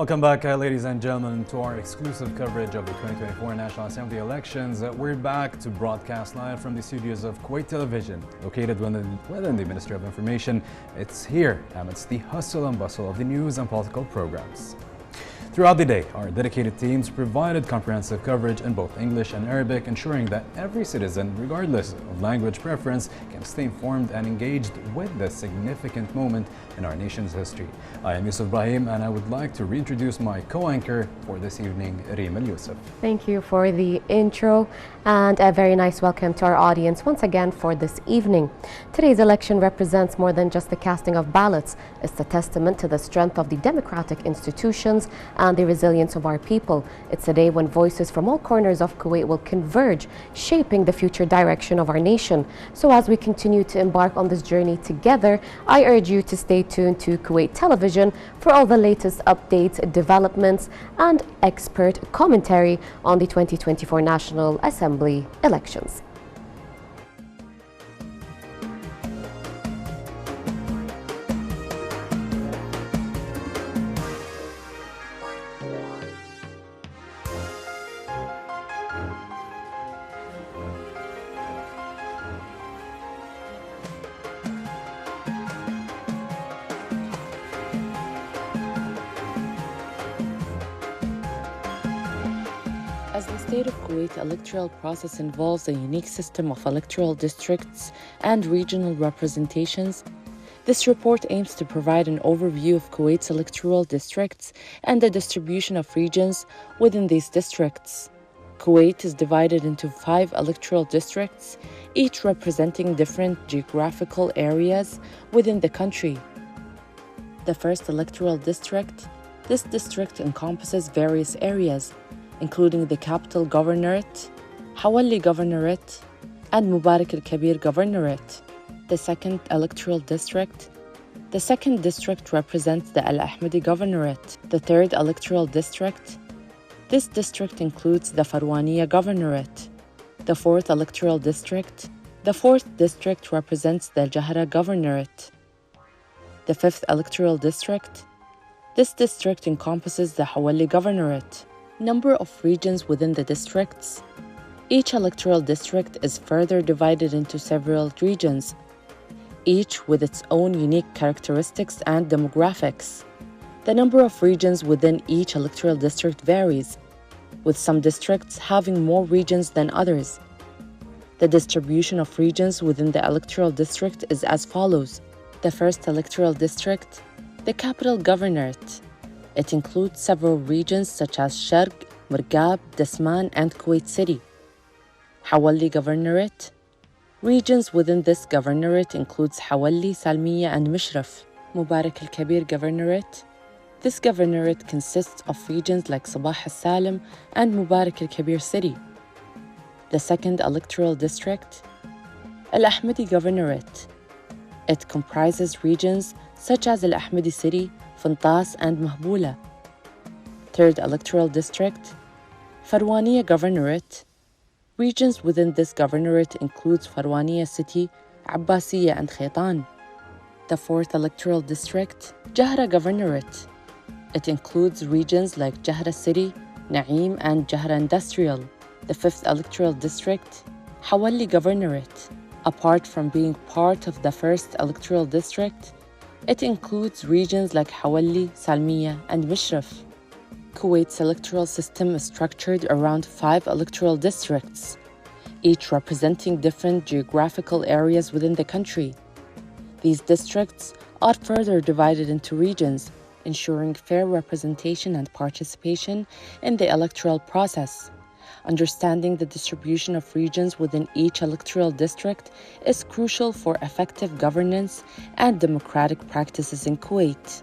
Welcome back, ladies and gentlemen, to our exclusive coverage of the 2024 National Assembly elections. We're back to broadcast live from the studios of Kuwait Television, located within the Ministry of Information. It's here amidst the hustle and bustle of the news and political programs. Throughout the day, our dedicated teams provided comprehensive coverage in both English and Arabic, ensuring that every citizen, regardless of language preference, can stay informed and engaged with this significant moment in our nation's history. I am Yusuf Brahim, and I would like to reintroduce my co-anchor for this evening, Reem Al Yusuf. Thank you for the intro, and a very nice welcome to our audience once again for this evening. Today's election represents more than just the casting of ballots. It's a testament to the strength of the democratic institutions and the resilience of our people. It's a day when voices from all corners of Kuwait will converge, shaping the future direction of our nation. So as we continue to embark on this journey together, I urge you to stay tuned to Kuwait Television for all the latest updates, developments, and expert commentary on the 2024 National Assembly elections. As the State of Kuwait electoral process involves a unique system of electoral districts and regional representations, this report aims to provide an overview of Kuwait's electoral districts and the distribution of regions within these districts. Kuwait is divided into 5 electoral districts, each representing different geographical areas within the country. The first electoral district. This district encompasses various areas, including the Capital Governorate, Hawalli Governorate, and Mubarak al-Kabir Governorate. The second electoral district. The second district represents the Al-Ahmadi Governorate. The third electoral district. This district includes the Farwaniya Governorate. The fourth electoral district. The fourth district represents the Jahra Governorate. The fifth electoral district. This district encompasses the Hawalli Governorate. Number of regions within the districts. Each electoral district is further divided into several regions, each with its own unique characteristics and demographics. The number of regions within each electoral district varies, with some districts having more regions than others. The distribution of regions within the electoral district is as follows. The first electoral district, the Capital Governorate. It includes several regions such as Sharq, Murghab, Dasman, and Kuwait City. Hawalli Governorate. Regions within this governorate includes Hawalli, Salmiya, and Mishraf. Mubarak al-Kabir Governorate. This governorate consists of regions like Sabah al-Salim and Mubarak al-Kabir City. The second electoral district, Al-Ahmadi Governorate. It comprises regions such as Al-Ahmadi City, Fantas, and Mahbula. Third electoral district, Farwaniya Governorate. Regions within this governorate includes Farwaniya City, Abbasiyya, and Khaitan. The fourth electoral district, Jahra Governorate. It includes regions like Jahra City, Naim, and Jahra Industrial. The fifth electoral district, Hawalli Governorate. Apart from being part of the first electoral district, it includes regions like Hawalli, Salmiya, and Mishraf. Kuwait's electoral system is structured around 5 electoral districts, each representing different geographical areas within the country. These districts are further divided into regions, ensuring fair representation and participation in the electoral process. Understanding the distribution of regions within each electoral district is crucial for effective governance and democratic practices in Kuwait.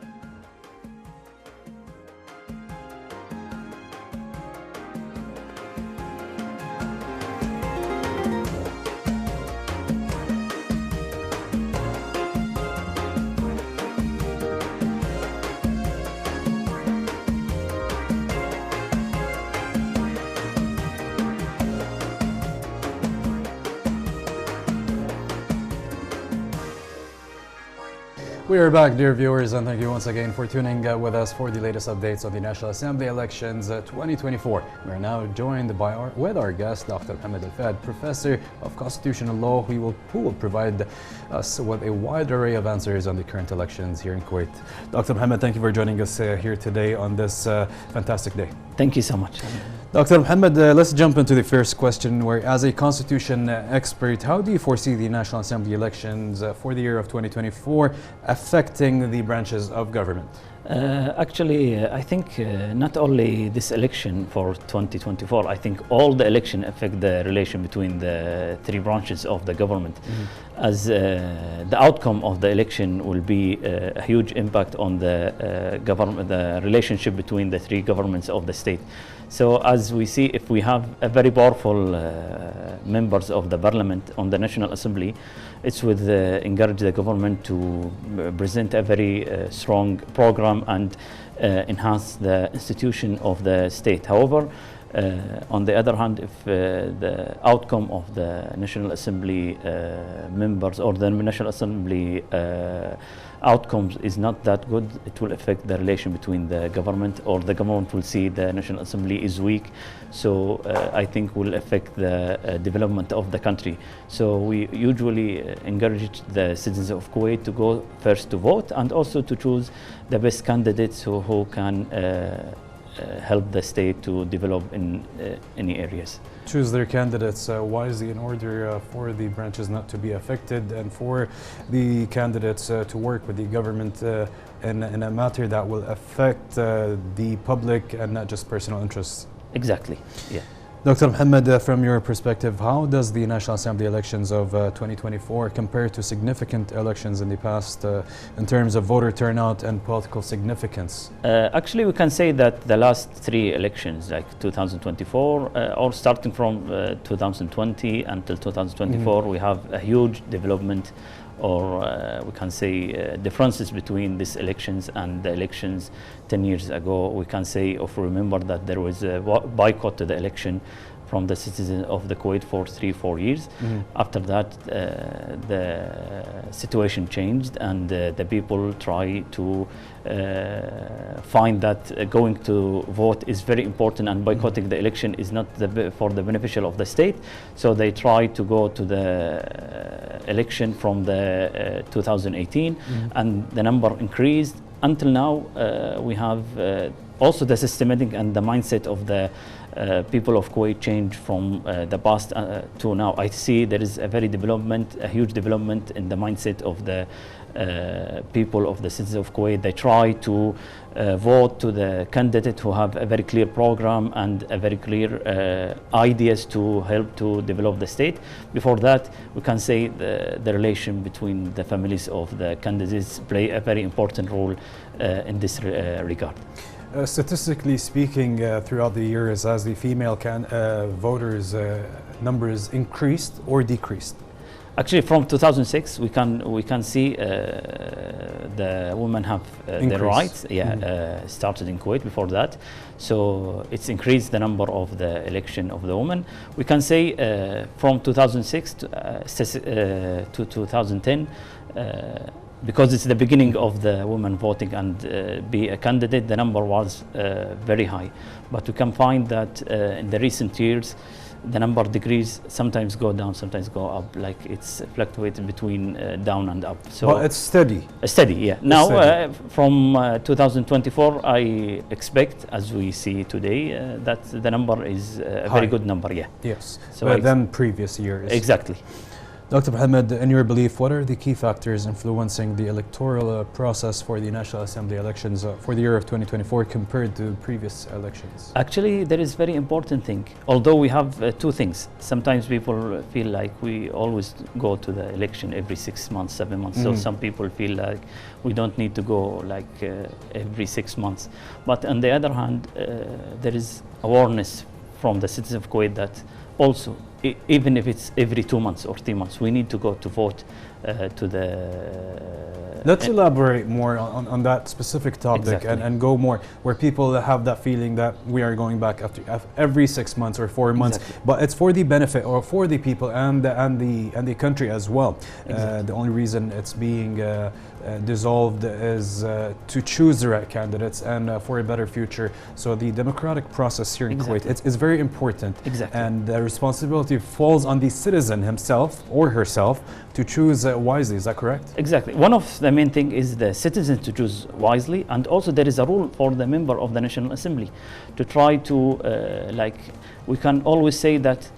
We are back, dear viewers, and thank you once again for tuning with us for the latest updates on the National Assembly elections 2024. We are now joined with our guest, Dr. Mohammed Al-Fahd, Professor of Constitutional Law, who will provide us with a wide array of answers on the current elections here in Kuwait. Dr. Mohammed, thank you for joining us here today on this fantastic day. Thank you so much. Dr. Mohammed, let's jump into the first question, where as a constitution expert, how do you foresee the National Assembly elections for the year of 2024 affecting the branches of government? Actually, I think not only this election for 2024, I think all the election affect the relation between the three branches of the government. As the outcome of the election will be a huge impact on the government, the relationship between the three governments of the state. So as we see, if we have a very powerful members of the parliament on the National Assembly, it's with encourage the government to present a very strong program and enhance the institution of the state. However, on the other hand, if the outcome of the National Assembly members or the National Assembly outcomes is not that good, it will affect the relation between the government, or the government will see the National Assembly is weak. So I think will affect the development of the country. So we usually encourage the citizens of Kuwait to go first to vote, and also to choose the best candidates who can help the state to develop in any areas. Choose their candidates wisely in order for the branches not to be affected, and for the candidates to work with the government in a matter that will affect the public and not just personal interests. Exactly, yeah. Dr. Mohammed, from your perspective, how does the National Assembly elections of 2024 compare to significant elections in the past in terms of voter turnout and political significance? Actually, we can say that the last three elections, like 2024, or starting from 2020 until 2024, we have a huge development, or we can say differences between these elections and the elections 10 years ago. We can say, if we remember, that there was a boycott to the election from the citizens of the Kuwait for 3-4 years. After that, the situation changed, and the people try to find that going to vote is very important, and boycotting the election is not for the beneficial of the state. So they try to go to the election from the 2018, and the number increased. Until now, we have also the systematic and the mindset of the people of Kuwait change from the past to now. I see there is a huge development in the mindset of the people of the citizens of Kuwait. They try to vote to the candidate who have a very clear program and a very clear ideas to help to develop the state. Before that, we can say the relation between the families of the candidates play a very important role in this regard. Statistically speaking, throughout the years, has the female voters numbers increased or decreased? Actually, from 2006, we can see the women have their rights. Yeah, started in Kuwait before that, so it's increased the number of the election of the women. We can say from 2006 to 2010. Because it's the beginning of the women voting and be a candidate, the number was very high. But we can find that in the recent years, the number decrease, sometimes go down, sometimes go up, like it's fluctuated between down and up. So well, it's steady. Steady, yeah. Now, from 2024, I expect, as we see today, that the number is a very good number, yeah. Yes, so than previous years. Exactly. Dr. Mohammed, in your belief, what are the key factors influencing the electoral process for the National Assembly elections for the year of 2024 compared to previous elections? Actually, there is very important thing. Although we have two things. Sometimes people feel like we always go to the election every 6 months, 7 months. So some people feel like we don't need to go like every 6 months. But on the other hand, there is awareness from the citizens of Kuwait that also, even if it's every 2 months or 3 months, we need to go to vote to the... Let's elaborate more on that specific topic and go more where people have that feeling that we are going back after every 6 months or 4 months, but it's for the benefit or for the people and the country as well. The only reason it's being dissolved is to choose the right candidates and for a better future. So the democratic process here in Kuwait, it's very important. Exactly. And the responsibility falls on the citizen himself or herself to choose wisely. Is that correct? Exactly. One of the main thing is the citizens to choose wisely, and also there is a rule for the member of the National Assembly to try to, like, we can always say that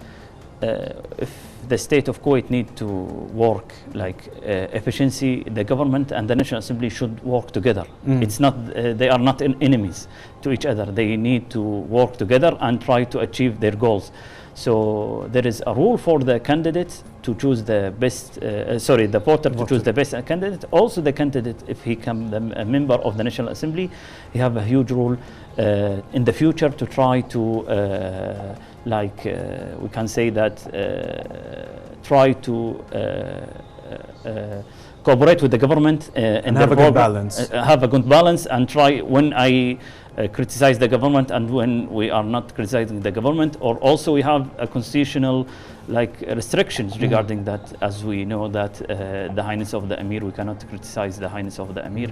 if the state of Kuwait need to work like efficiency, the government and the National Assembly should work together. It's not, they are not enemies to each other. They need to work together and try to achieve their goals. So there is a rule for the candidate to choose the best, the voter to choose the best candidate. Also the candidate, if he becomes a member of the National Assembly, he have a huge role in the future to try to, we can say that, try to cooperate with the government and have a good balance. Have a good balance and try when I criticize the government and when we are not criticizing the government, or also we have a constitutional restrictions regarding that, as we know that the Highness of the Emir, we cannot criticize the Highness of the Emir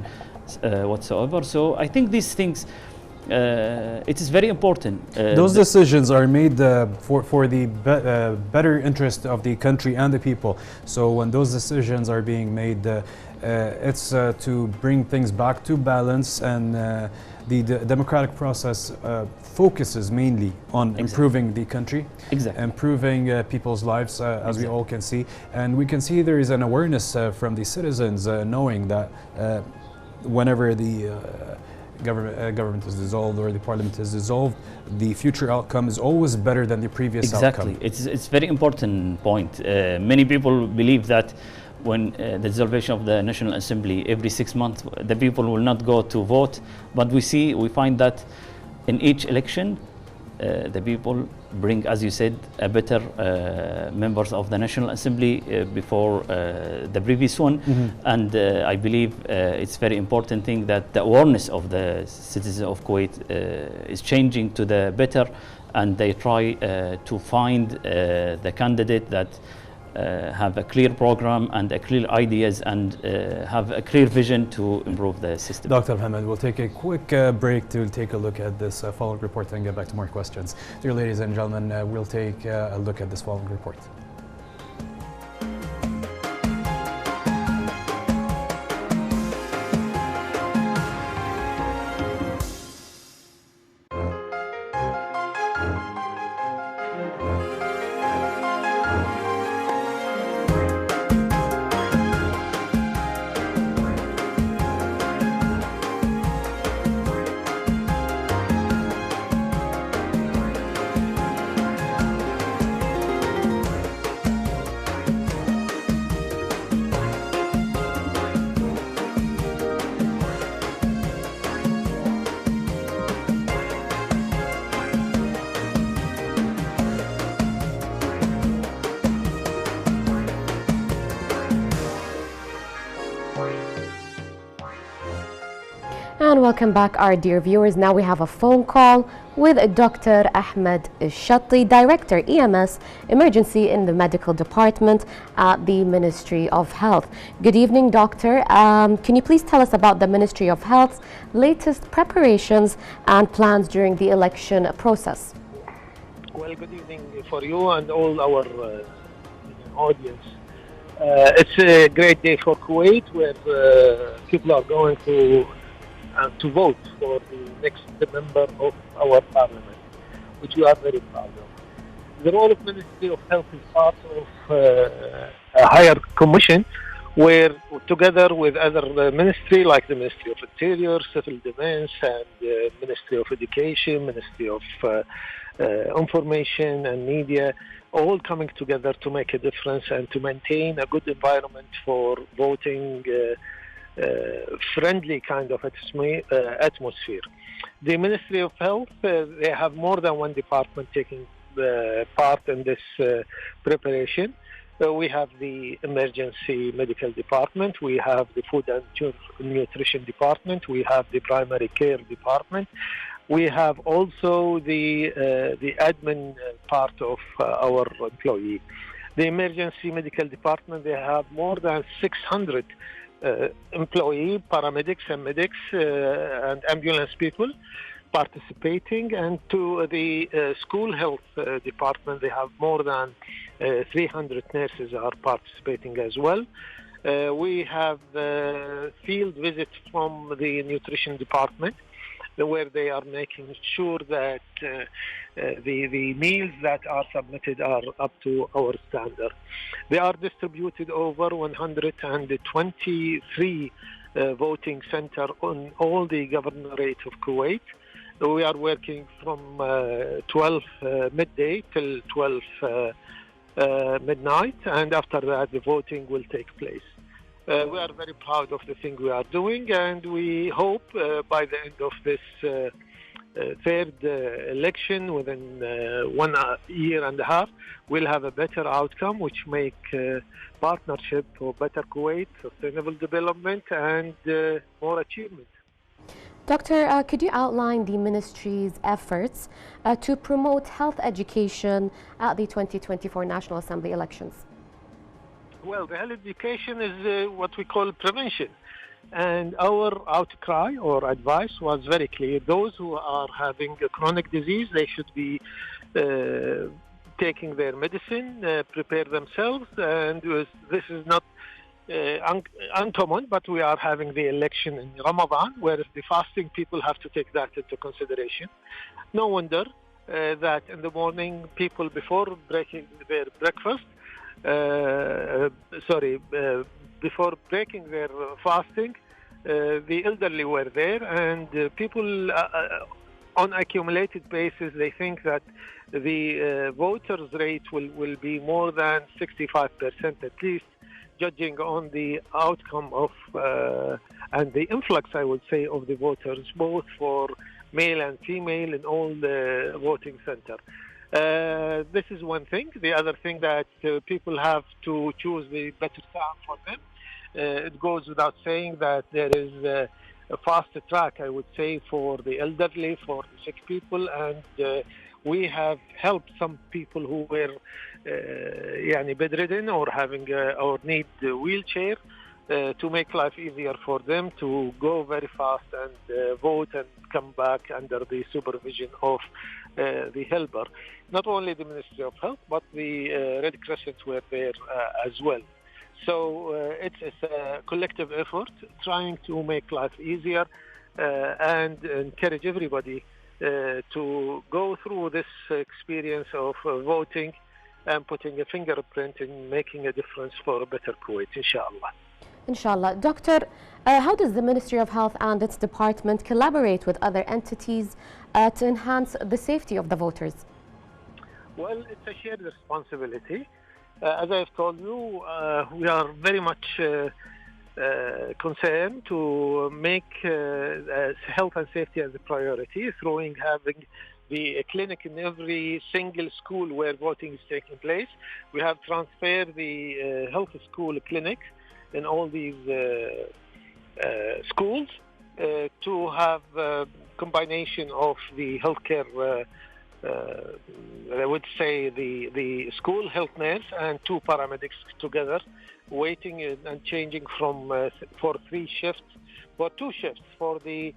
whatsoever. So I think these things, it is very important. Those decisions are made for the better interest of the country and the people. So when those decisions are being made, it's to bring things back to balance, and the democratic process focuses mainly on improving the country, improving people's lives, as we all can see. And we can see there is an awareness from the citizens knowing that whenever the government is dissolved or the parliament is dissolved, the future outcome is always better than the previous outcome. It's very important point. Many people believe that when the dissolution of the National Assembly every 6 months, the people will not go to vote. But we find that in each election, the people bring, as you said, a better members of the National Assembly before the previous one. And I believe it's very important thing that the awareness of the citizens of Kuwait is changing to the better, and they try to find the candidate that have a clear program and a clear ideas and have a clear vision to improve the system. Dr. Mohammed, we'll take a quick break to take a look at this following report and get back to more questions. Dear ladies and gentlemen, we'll take a look at this following report. And welcome back, our dear viewers. Now we have a phone call with Dr. Ahmed Shatti, Director EMS Emergency in the Medical Department at the Ministry of Health. Good evening, Doctor. Can you please tell us about the Ministry of Health's latest preparations and plans during the election process? Well, good evening for you and all our audience. It's a great day for Kuwait, where people are going to vote for the next member of our parliament, which we are very proud of. The role of Ministry of Health is part of a higher commission, where together with other ministry like the Ministry of Interior, Civil Defense, and Ministry of Education, Ministry of Information and Media, all coming together to make a difference and to maintain a good environment for voting, friendly kind of atmosphere. The Ministry of Health, they have more than one department taking part in this preparation. We have the Emergency Medical Department, we have the Food and Nutrition Department, we have the Primary Care Department, we have also the admin part of our employee. The Emergency Medical Department, they have more than 600 employee, paramedics and medics and ambulance people participating, and to the school health department, they have more than 300 nurses are participating as well. We have field visits from the nutrition department, where they are making sure that the meals that are submitted are up to our standard. They are distributed over 123 voting centers on all the governorate of Kuwait. We are working from 12 midday till 12 midnight, and after that the voting will take place. We are very proud of the thing we are doing, and we hope by the end of this third election, within 1 year and a half, we'll have a better outcome, which make partnership for better Kuwait, sustainable development, and more achievement. Doctor, could you outline the ministry's efforts to promote health education at the 2024 National Assembly elections? Well, the health education is what we call prevention. And our outcry or advice was very clear. Those who are having a chronic disease, they should be taking their medicine, prepare themselves. And this is not uncommon, but we are having the election in Ramadan, where the fasting people have to take that into consideration. No wonder that in the morning, people before breaking their breakfast, before breaking their fasting, the elderly were there, and people on accumulated basis, they think that the voters rate will be more than 65% at least, judging on the outcome of and the influx, I would say, of the voters, both for male and female in all the voting center. This is one thing. The other thing that people have to choose the better time for them. It goes without saying that there is a faster track, I would say, for the elderly, for the sick people, and we have helped some people who were bedridden or having or need a wheelchair to make life easier for them to go very fast and vote and come back under the supervision of the helper. Not only the Ministry of Health, but the Red Crescent were there as well. So it's a collective effort trying to make life easier and encourage everybody to go through this experience of voting and putting a fingerprint in making a difference for a better Kuwait, inshallah. Inshallah. Doctor, how does the Ministry of Health and its department collaborate with other entities to enhance the safety of the voters? Well, it's a shared responsibility. As I've told you, we are very much concerned to make health and safety as a priority through having the clinic in every single school where voting is taking place. We have transferred the health school clinic in all these schools to have a combination of the healthcare I would say the school health nurse and 2 paramedics together, waiting and changing from for 3 shifts, for 2 shifts for the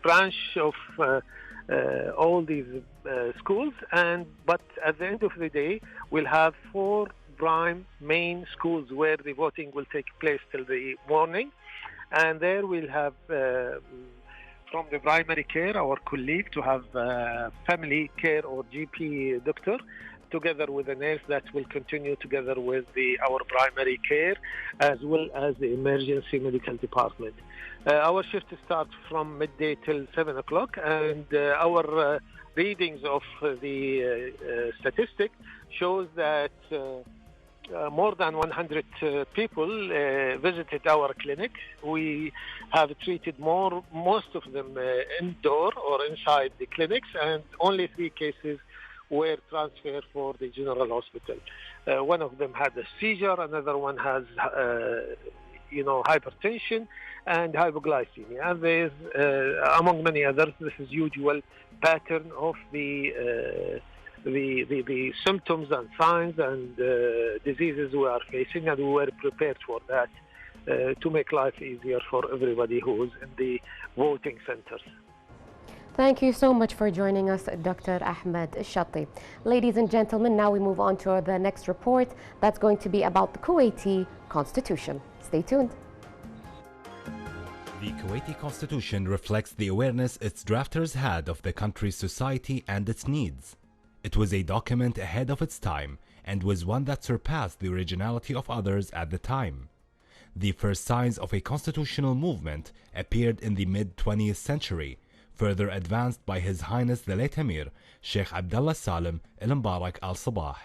branch of all these schools, but at the end of the day, we'll have 4 prime main schools where the voting will take place till the morning, and there we'll have. From the primary care, our colleague, to have family care or GP doctor, together with a nurse that will continue together with our primary care, as well as the emergency medical department. Our shift starts from midday till 7 o'clock, and our readings of the statistic shows that more than 100 people visited our clinic. We have treated most of them indoor or inside the clinics, and only 3 cases were transferred for the general hospital. One of them had a seizure, another one has hypertension and hypoglycemia. And there's, among many others, this is usual pattern of the the symptoms and signs and diseases we are facing, and we were prepared for that to make life easier for everybody who is in the voting centers. Thank you so much for joining us, Dr. Ahmed Shatti. Ladies and gentlemen, now we move on to the next report that's going to be about the Kuwaiti Constitution. Stay tuned. The Kuwaiti Constitution reflects the awareness its drafters had of the country's society and its needs. It was a document ahead of its time and was one that surpassed the originality of others at the time. The first signs of a constitutional movement appeared in the mid-20th century, further advanced by His Highness the late Emir, Sheikh Abdullah Salim al-Mubarak al-Sabah.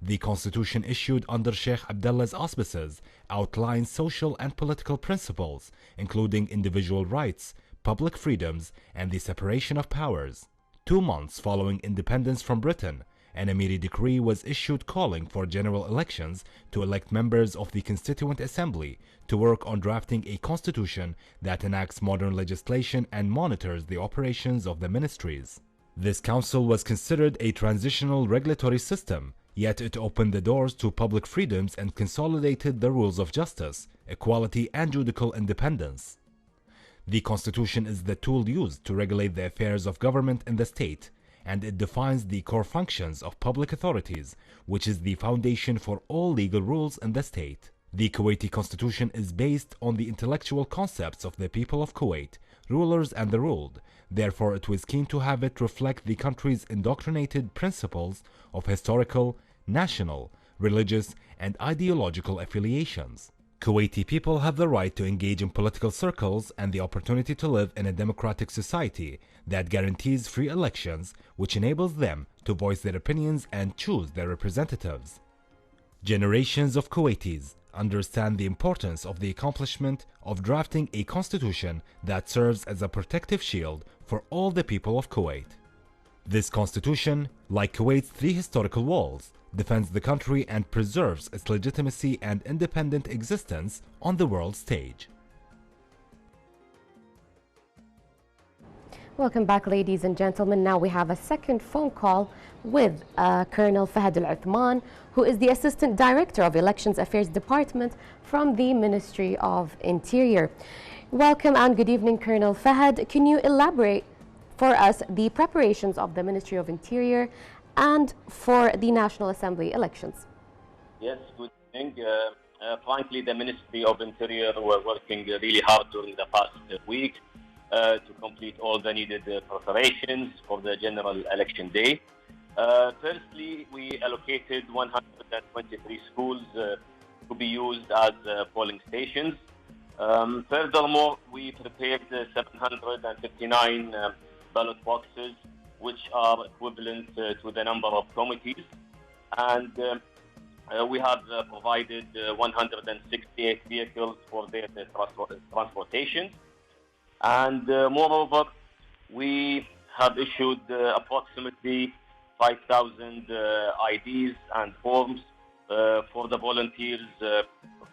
The constitution issued under Sheikh Abdullah's auspices outlines social and political principles, including individual rights, public freedoms, and the separation of powers. 2 months following independence from Britain, an Emiri decree was issued calling for general elections to elect members of the Constituent Assembly to work on drafting a constitution that enacts modern legislation and monitors the operations of the ministries. This council was considered a transitional regulatory system, yet it opened the doors to public freedoms and consolidated the rules of justice, equality, and judicial independence. The constitution is the tool used to regulate the affairs of government in the state, and it defines the core functions of public authorities, which is the foundation for all legal rules in the state. The Kuwaiti Constitution is based on the intellectual concepts of the people of Kuwait, rulers and the ruled. Therefore, it was keen to have it reflect the country's indoctrinated principles of historical, national, religious, and ideological affiliations. Kuwaiti people have the right to engage in political circles and the opportunity to live in a democratic society that guarantees free elections, which enables them to voice their opinions and choose their representatives. Generations of Kuwaitis understand the importance of the accomplishment of drafting a constitution that serves as a protective shield for all the people of Kuwait. This constitution, like Kuwait's 3 historical walls, defends the country and preserves its legitimacy and independent existence on the world stage. Welcome back, ladies and gentlemen. Now we have a second phone call with Colonel Fahad Al-Uthman, who is the Assistant Director of Elections Affairs Department from the Ministry of Interior. Welcome and good evening, Colonel Fahad. Can you elaborate for us the preparations of the Ministry of Interior and for the National Assembly elections? Yes, good evening. Frankly, the Ministry of Interior were working really hard during the past week to complete all the needed preparations for the general election day. Firstly, we allocated 123 schools to be used as polling stations. Furthermore, we prepared 759 ballot boxes, which are equivalent to the number of committees. And we have provided 168 vehicles for their transportation. And moreover, we have issued approximately 5,000 IDs and forms for the volunteers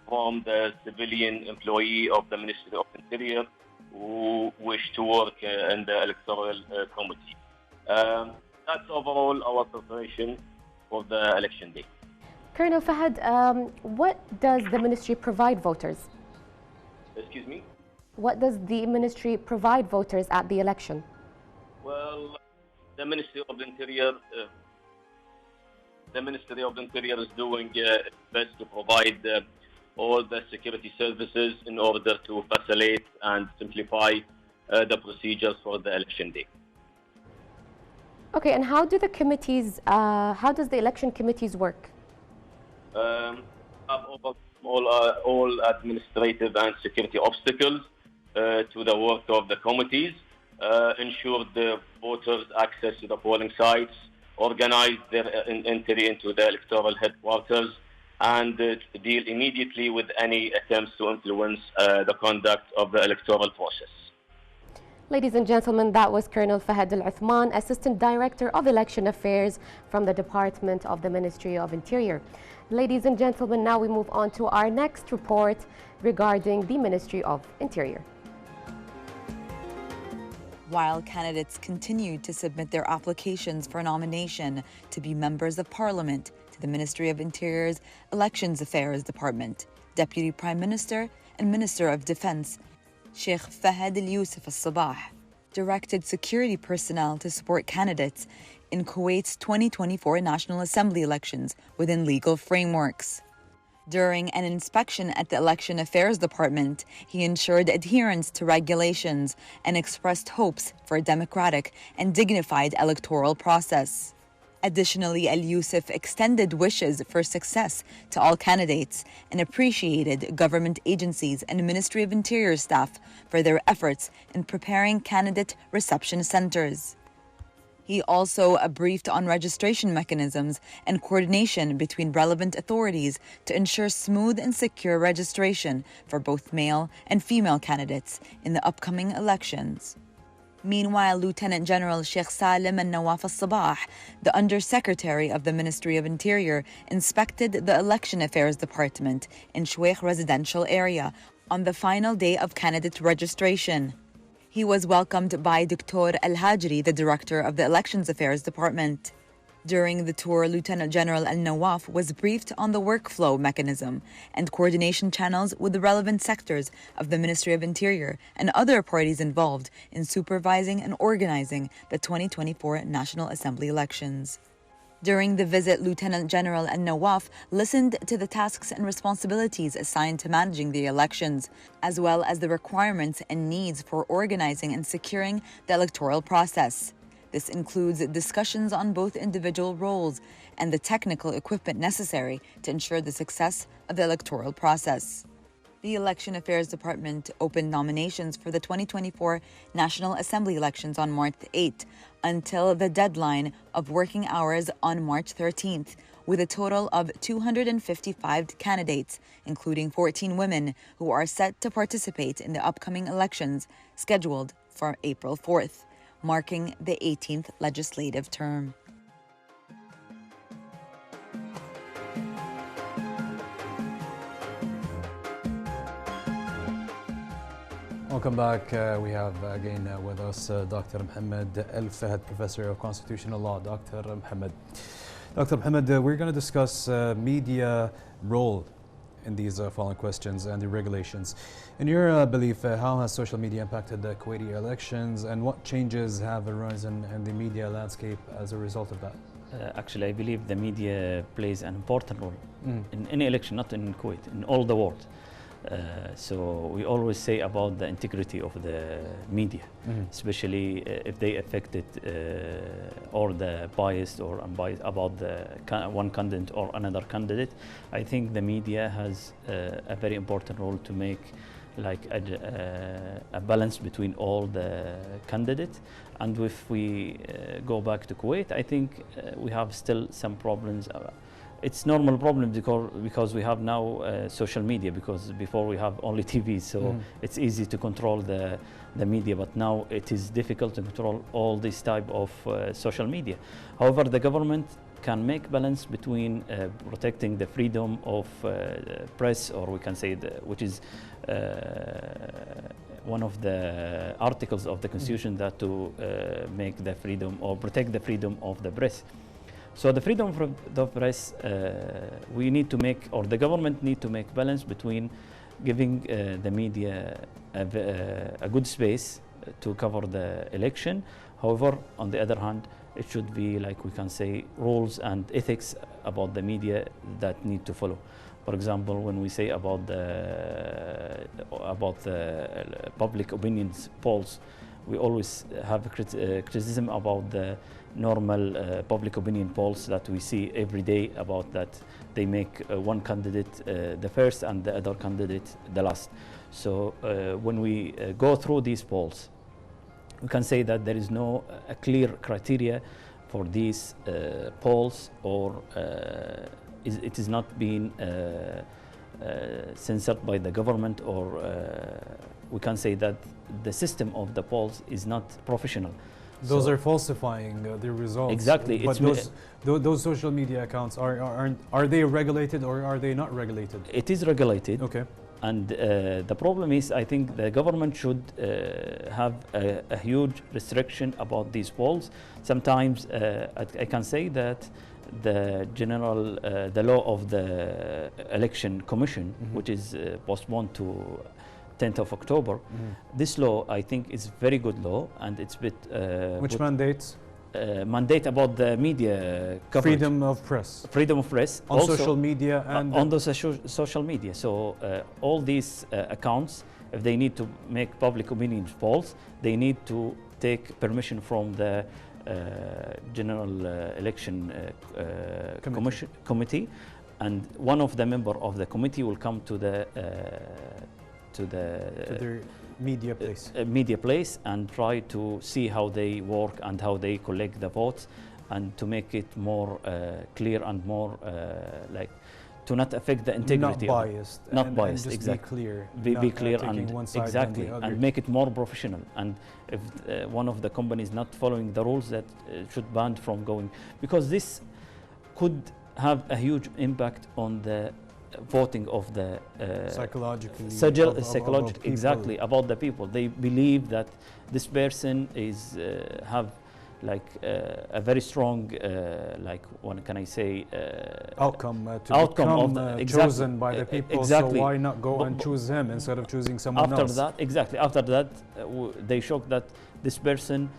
from the civilian employee of the Ministry of Interior who wish to work in the electoral committee. That's overall our preparation for the election day. Colonel Fahad, what does the ministry provide voters? Excuse me? What does the ministry provide voters at the election? Well, the Ministry of Interior is doing its best to provide all the security services in order to facilitate and simplify the procedures for the election day. Okay, and how do the committees, how does the election committees work? All administrative and security obstacles to the work of the committees, ensure the voters access to the polling sites, organize their entry into the electoral headquarters, and deal immediately with any attempts to influence the conduct of the electoral process. Ladies and gentlemen, that was Colonel Fahad Al-Uthman, Assistant Director of Election Affairs from the Department of the Ministry of Interior. Ladies and gentlemen, now we move on to our next report regarding the Ministry of Interior. while candidates continued to submit their applications for nomination to be members of parliament to the Ministry of Interior's Elections Affairs Department, Deputy Prime Minister and Minister of Defense Sheikh Fahad Al-Yusuf Al-Sabah directed security personnel to support candidates in Kuwait's 2024 National Assembly elections within legal frameworks. During an inspection at the Election Affairs Department, he ensured adherence to regulations and expressed hopes for a democratic and dignified electoral process. Additionally, Al-Yusuf extended wishes for success to all candidates and appreciated government agencies and Ministry of Interior staff for their efforts in preparing candidate reception centers. He also briefed on registration mechanisms and coordination between relevant authorities to ensure smooth and secure registration for both male and female candidates in the upcoming elections. Meanwhile, Lieutenant General Sheikh Salim Al-Nawaf Al-Sabah, the Undersecretary of the Ministry of Interior, inspected the Election Affairs Department in Shueikh residential area on the final day of candidate registration. He was welcomed by Dr. Al-Hajri, the Director of the Elections Affairs Department. During the tour, Lieutenant General Al-Nawaf was briefed on the workflow mechanism and coordination channels with the relevant sectors of the Ministry of Interior and other parties involved in supervising and organizing the 2024 National Assembly elections. During the visit, Lieutenant General Al-Nawaf listened to the tasks and responsibilities assigned to managing the elections, as well as the requirements and needs for organizing and securing the electoral process. This includes discussions on both individual roles and the technical equipment necessary to ensure the success of the electoral process. The Election Affairs Department opened nominations for the 2024 National Assembly elections on March 8 until the deadline of working hours on March 13th, with a total of 255 candidates, including 14 women, who are set to participate in the upcoming elections scheduled for April 4th, marking the 18th legislative term. Welcome back. We have again with us Dr. Mohammed Al-Fahad, Professor of Constitutional Law. Dr. Mohammed, we're going to discuss media role in these following questions and the regulations. In your belief, how has social media impacted the Kuwaiti elections, and what changes have arisen in the media landscape as a result of that? Actually, I believe the media plays an important role in any election, not in Kuwait, in all the world. So we always say about the integrity of the media, especially if they affected or the biased or unbiased about the one candidate or another candidate. I think the media has a very important role to make like a balance between all the candidates. And if we go back to Kuwait, I think we have still some problems. It's normal problem because we have now social media, because before we have only TV, so it's easy to control the media, but now it is difficult to control all this type of social media. However, the government can make balance between protecting the freedom of press, or we can say which is one of the articles of the Constitution that to make the freedom or protect the freedom of the press. So the freedom of the press, we need to make, or the government need to make balance between giving the media a good space to cover the election. However, on the other hand, it should be, like we can say, rules and ethics about the media that need to follow. For example, when we say about the public opinions polls, we always have criticism about the normal public opinion polls that we see every day, about that they make one candidate the first and the other candidate the last. So when we go through these polls, we can say that there is no clear criteria for these polls, or it is not being censored by the government, or we can say that the system of the polls is not professional. Those are falsifying the results. Exactly. But those social media accounts, are they regulated or are they not regulated? It is regulated. Okay. And the problem is, I think the government should have a huge restriction about these polls. Sometimes I can say that the general, the law of the election commission, which is postponed to 10th of October, this law I think is very good law, and it's bit which mandates mandate about the media coverage. freedom of press Freedom of press on also, social media and on the social media. So all these accounts, if they need to make public opinion polls, they need to take permission from the general election committee, and one of the member of the committee will come to their media place and try to see how they work and how they collect the votes, and to make it more clear and more like to not affect the integrity. Not biased. Just exactly. Be clear and one side exactly, than the other. and make it more professional. And if one of the companies not following the rules, that should ban from going, because this could have a huge impact on the voting of the psychologically exactly about the people. They believe that this person is have like a very strong like what can I say outcome of the, chosen by the people. Exactly. So why not go and choose him instead of choosing someone else? After that they shock that this person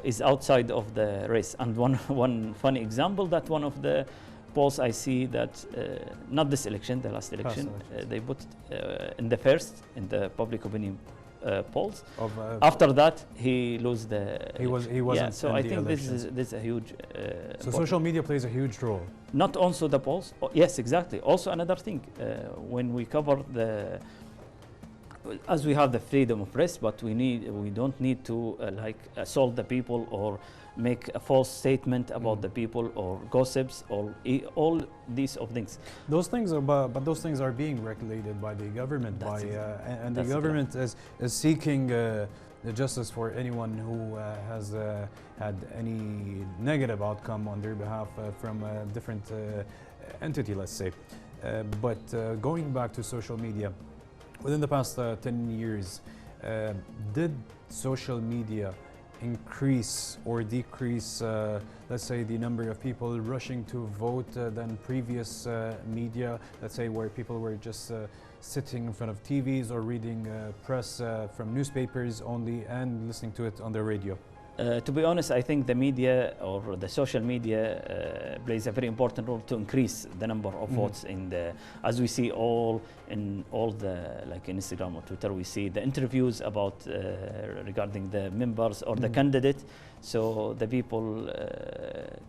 is outside of the race. And one funny example, that one of the polls I see that not this election, the last election, they put in the public opinion polls. After that, he lose the. He wasn't. Yeah, so I think elections. this is a huge. So social media plays a huge role. Not also the polls. Oh, yes, exactly. Also another thing, when we cover the. As we have the freedom of press, but we don't need to like assault the people or make a false statement about the people or gossips or all these of things. Those things are, but those things are being regulated by the government. And the government is seeking the justice for anyone who has had any negative outcome on their behalf from a different entity, let's say. But going back to social media, within the past 10 years, did social media increase or decrease, let's say, the number of people rushing to vote than previous media, let's say, where people were just sitting in front of TVs or reading press from newspapers only and listening to it on the radio? To be honest, I think the media or the social media plays a very important role to increase the number of votes in the, as we see in all the, like Instagram or Twitter, we see the interviews about regarding the members or the candidate, so the people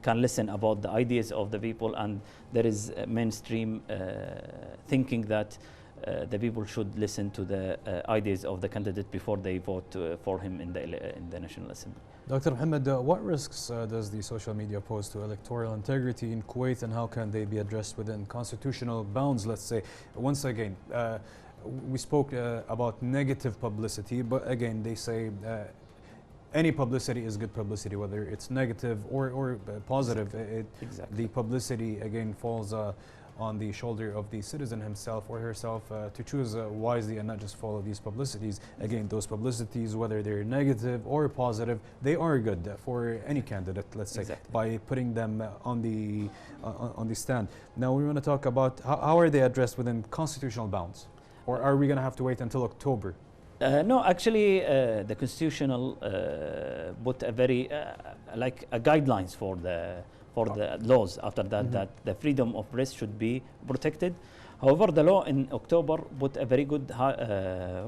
can listen about the ideas of the people, and there is a mainstream thinking that the people should listen to the ideas of the candidate before they vote for him in the National Assembly. Dr. Mohammed, what risks does the social media pose to electoral integrity in Kuwait, and how can they be addressed within constitutional bounds, let's say? Once again, we spoke about negative publicity, but again, they say any publicity is good publicity, whether it's negative or positive. The publicity, again, falls on the shoulder of the citizen himself or herself to choose wisely and not just follow these publicities. Again, those publicities, whether they're negative or positive, they are good for any candidate, let's say, by putting them on the stand. Now we want to talk about how are they addressed within constitutional bounds, or are we going to have to wait until October? No, actually, the constitutional put a very like guidelines for the laws after that, that the freedom of press should be protected. However, the law in October put a very good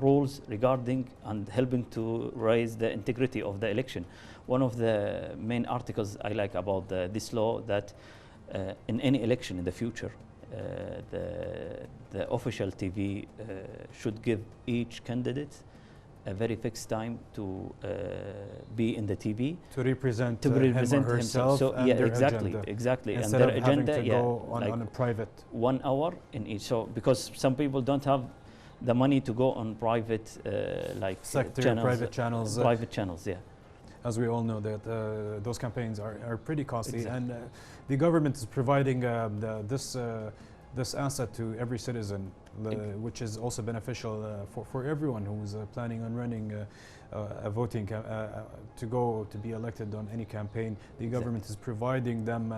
rules regarding and helping to raise the integrity of the election. One of the main articles I like about this law, that in any election in the future, the official TV should give each candidate a very fixed time to be in the TV to represent him or herself. So and their exactly, instead and their of agenda, having to go on a private 1 hour in each. So because some people don't have the money to go on private like sector private channels. Yeah. As we all know, that those campaigns are pretty costly, and the government is providing this this asset to every citizen, which is also beneficial for everyone who's planning on running a voting to go to be elected on any campaign. The government is providing them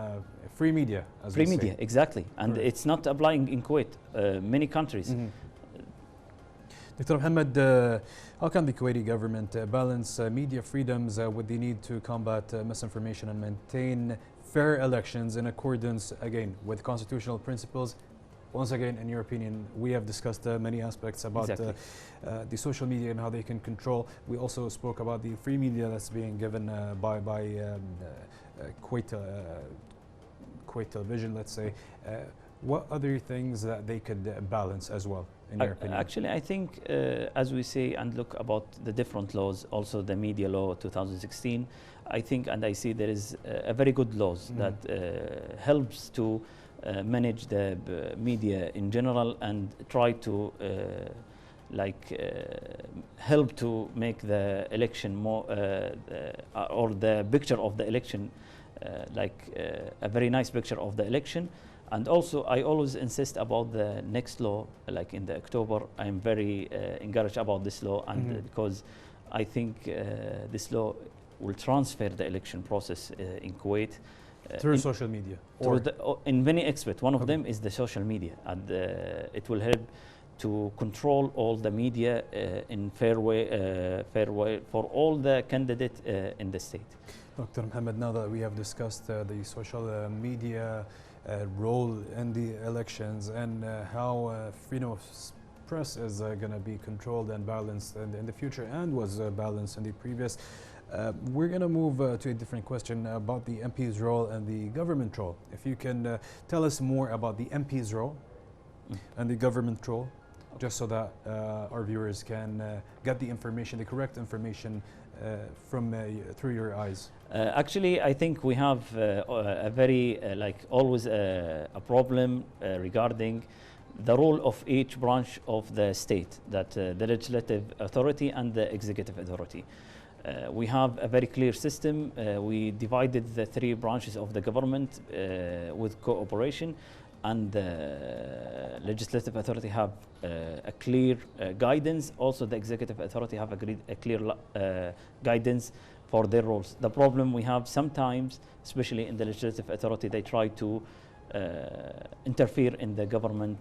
free media, as Free we media, say. exactly. And Correct. it's not applying in Kuwait, many countries. Dr. Mohammed, how can the Kuwaiti government balance media freedoms with the need to combat misinformation and maintain fair elections in accordance, again, with constitutional principles? Once again, in your opinion, we have discussed many aspects about Exactly. the social media and how they can control. We also spoke about the free media that's being given by Kuwait Television, let's say. What other things that they could balance as well, in your opinion? Actually, I think, as we say and look about the different laws, also the media law 2016, I think and I see there is a very good laws that helps to manage the media in general and try to help to make the election more or the picture of the election a very nice picture of the election. And also, I always insist about the next law, like in the October. I'm very encouraged about this law, and because I think this law will transfer the election process in Kuwait Through social media? In many aspects. One of them is the social media, and it will help to control all the media in fair way for all the candidates in the state. Dr. Mohammed, now that we have discussed the social media role in the elections and how freedom of press is going to be controlled and balanced in the future and was balanced in the previous, we're going to move to a different question about the MP's role and the government role. If you can tell us more about the MP's role and the government role, just so that our viewers can get the information, the correct information from through your eyes. Actually, I think we have a very, always a problem regarding the role of each branch of the state, that the legislative authority and the executive authority. We have a very clear system. We divided the three branches of the government with cooperation, and the legislative authority have a clear guidance. Also, the executive authority have a clear guidance for their roles. The problem we have sometimes, especially in the legislative authority, they try to interfere in the government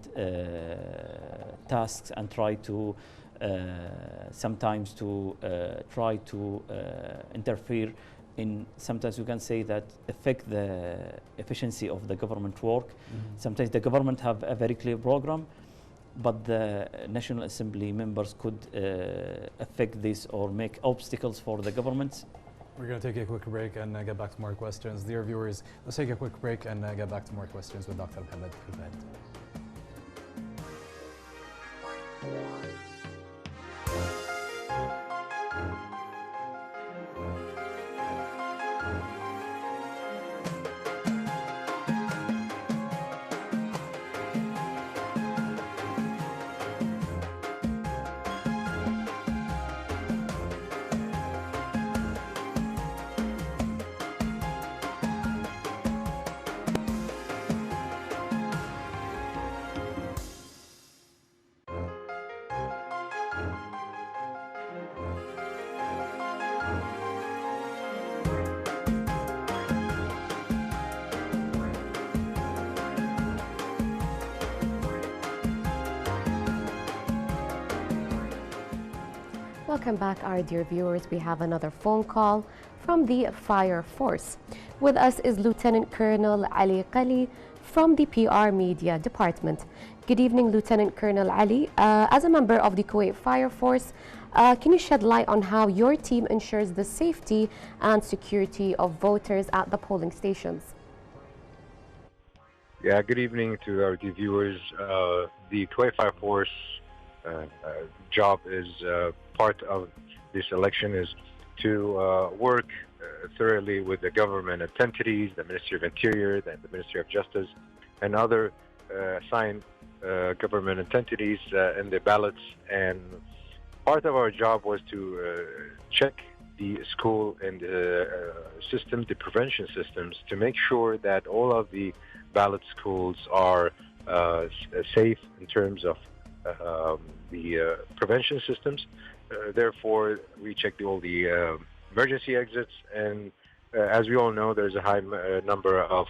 tasks and try to sometimes to try to interfere in, sometimes we can say that, affect the efficiency of the government work. Sometimes the government have a very clear program, but the National Assembly members could affect this or make obstacles for the government. We're going to take a quick break and get back to more questions. Dear viewers, let's take a quick break and get back to more questions with Dr. Mohammed. Welcome back, our dear viewers. We have another phone call from the Fire Force. With us is Lieutenant Colonel Ali Qali from the PR Media Department. Good evening, Lieutenant Colonel Ali. As a member of the Kuwait Fire Force, can you shed light on how your team ensures the safety and security of voters at the polling stations? Yeah, good evening to our viewers. The Kuwait Fire Force job is part of this election is to work thoroughly with the government entities, the Ministry of Interior, the Ministry of Justice, and other assigned government entities in the ballots. And part of our job was to check the school and system, the prevention systems, to make sure that all of the ballot schools are safe in terms of the prevention systems. Therefore, we checked all the emergency exits, and as we all know, there's a high number of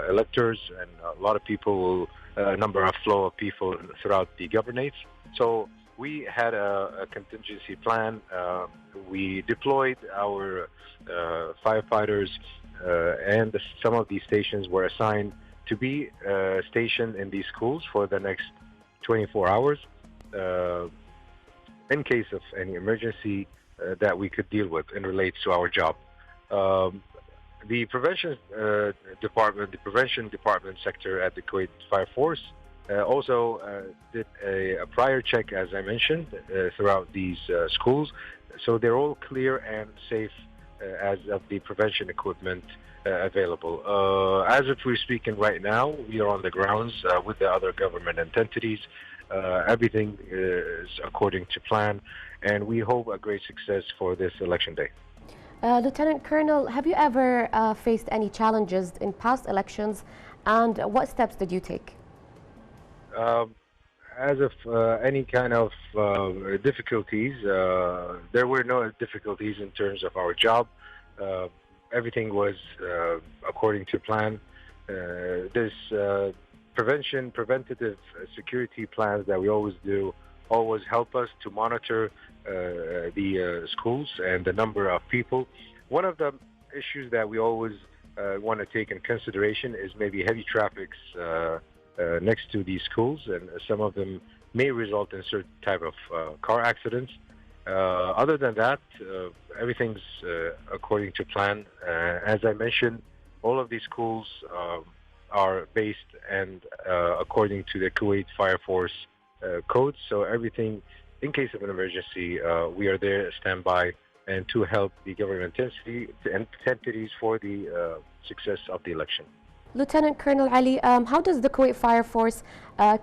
electors and a lot of people, number of flow of people throughout the governorates. So we had a contingency plan. We deployed our firefighters, and some of these stations were assigned to be stationed in these schools for the next 24 hours in case of any emergency that we could deal with and relates to our job. The prevention department sector at the Kuwait Fire Force also did a prior check, as I mentioned, throughout these schools. So they're all clear and safe as of the prevention equipment available. As if we're speaking right now, we are on the grounds with the other government entities. Everything is according to plan, and we hope a great success for this election day. Lieutenant Colonel, have you ever faced any challenges in past elections, and what steps did you take? As of any kind of difficulties, there were no difficulties in terms of our job. Everything was according to plan. This preventative security plans that we always do always help us to monitor the schools and the number of people. One of the issues that we always want to take in consideration is maybe heavy traffics next to these schools, and some of them may result in certain type of car accidents. Other than that, everything's according to plan. As I mentioned, all of these schools are based and according to the Kuwait Fire Force codes. So everything, in case of an emergency, we are there standby and to help the government entities for the success of the election. Lieutenant Colonel Ali, how does the Kuwait Fire Force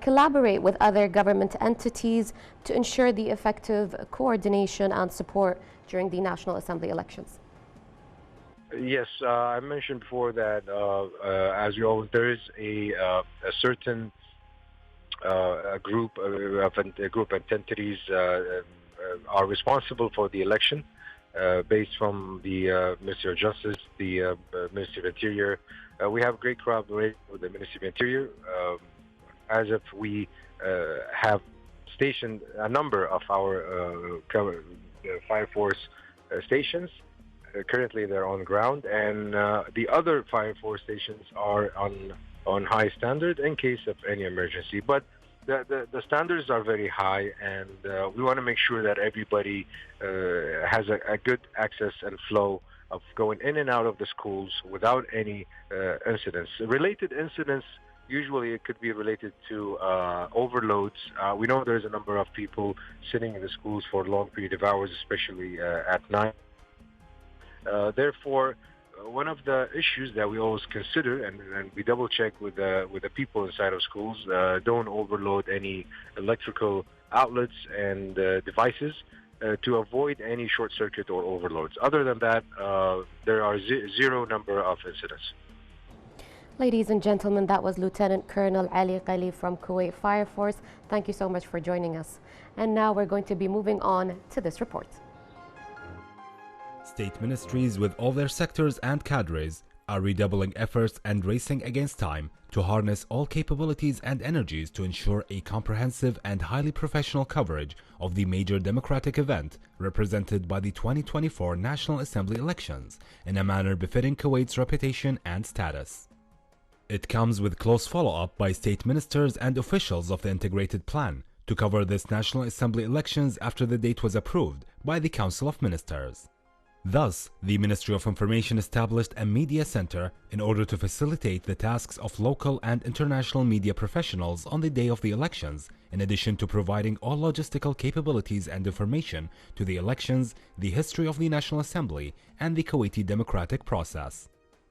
collaborate with other government entities to ensure the effective coordination and support during the National Assembly elections? Yes, I mentioned before that, as you always, there is a certain group of entities are responsible for the election, based from the Ministry of Justice, the Ministry of Interior. We have great collaboration with the Ministry of Interior, as if we have stationed a number of our Fire Force stations. Currently, they're on ground, and the other Fire Force stations are on high standard in case of any emergency. But the standards are very high, and we want to make sure that everybody has a good access and flow of going in and out of the schools without any incidents. Related incidents, usually it could be related to overloads. We know there's a number of people sitting in the schools for a long period of hours, especially at night. Therefore, one of the issues that we always consider, and we double check with the people inside of schools, don't overload any electrical outlets and devices to avoid any short circuit or overloads. Other than that, there are zero number of incidents. Ladies and gentlemen, that was Lieutenant Colonel Ali Ghali from Kuwait Fire Force. Thank you so much for joining us. And now we're going to be moving on to this report. State ministries with all their sectors and cadres are redoubling efforts and racing against time to harness all capabilities and energies to ensure a comprehensive and highly professional coverage of the major democratic event represented by the 2024 National Assembly elections in a manner befitting Kuwait's reputation and status. It comes with close follow-up by state ministers and officials of the integrated plan to cover this National Assembly elections after the date was approved by the Council of Ministers. Thus, the Ministry of Information established a media center in order to facilitate the tasks of local and international media professionals on the day of the elections, in addition to providing all logistical capabilities and information to the elections, the history of the National Assembly, and the Kuwaiti democratic process.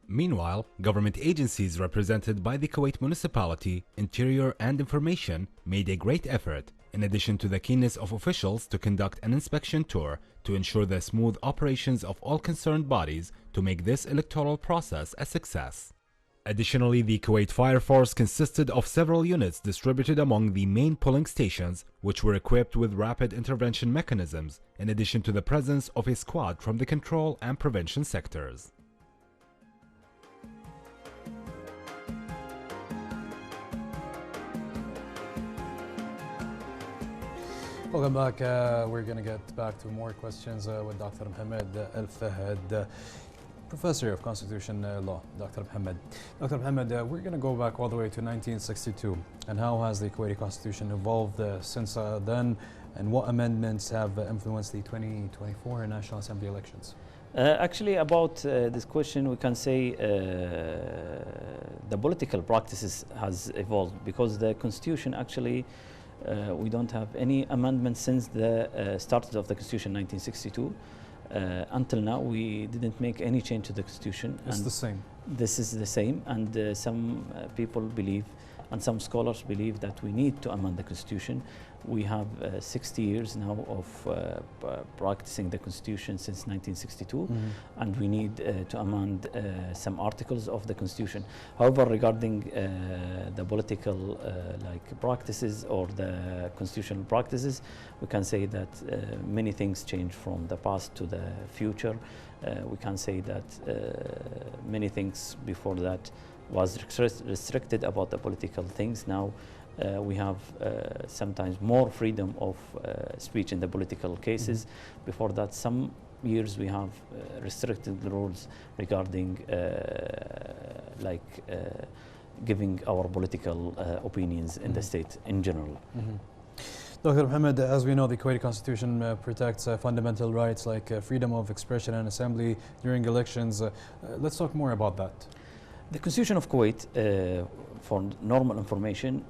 Meanwhile, government agencies represented by the Kuwait Municipality, Interior and Information made a great effort, in addition to the keenness of officials to conduct an inspection tour to ensure the smooth operations of all concerned bodies to make this electoral process a success. Additionally, the Kuwait Fire Force consisted of several units distributed among the main polling stations, which were equipped with rapid intervention mechanisms, in addition to the presence of a squad from the control and prevention sectors. Welcome back. We're going to get back to more questions with Dr. Mohammed Al Fahad, Professor of Constitution Law. Dr. Mohammed. Dr. Mohammed, we're going to go back all the way to 1962. And how has the Kuwaiti Constitution evolved since then? And what amendments have influenced the 2024 National Assembly elections? Actually, about this question, we can say the political practices has evolved, because the Constitution actually we don't have any amendments since the start of the Constitution 1962. Until now, we didn't make any change to the Constitution. It's the same. This is the same, and some people believe, and some scholars believe, that we need to amend the Constitution. We have 60 years now of practicing the Constitution since 1962, and we need to amend some articles of the Constitution. However, regarding the political practices or the constitutional practices, we can say that many things change from the past to the future. We can say that many things before that was restricted about the political things. Now we have sometimes more freedom of speech in the political cases. Before that, some years we have restricted rules regarding giving our political opinions in the state in general. Dr. Mohammed, as we know, the Kuwaiti Constitution protects fundamental rights like freedom of expression and assembly during elections. Let's talk more about that. The Constitution of Kuwait, for normal information,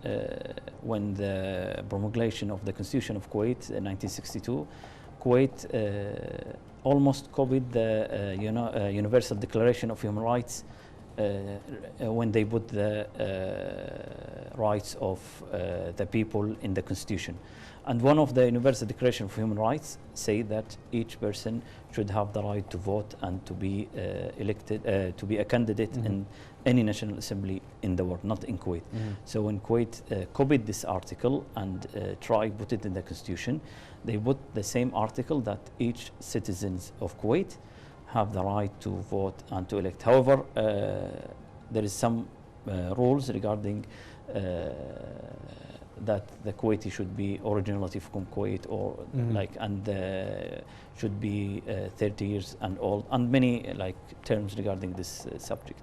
when the promulgation of the Constitution of Kuwait in 1962, Kuwait almost copied the Universal Declaration of Human Rights when they put the rights of the people in the Constitution. And one of the Universal Declaration of Human Rights say that each person should have the right to vote and to be elected, to be a candidate in any national assembly in the world, not in Kuwait. So when Kuwait copied this article and tried put it in the Constitution, they put the same article that each citizens of Kuwait have the right to vote and to elect. However, there is some rules regarding that the Kuwaiti should be originality from Kuwait, or should be 30 years and old, and many terms regarding this subject.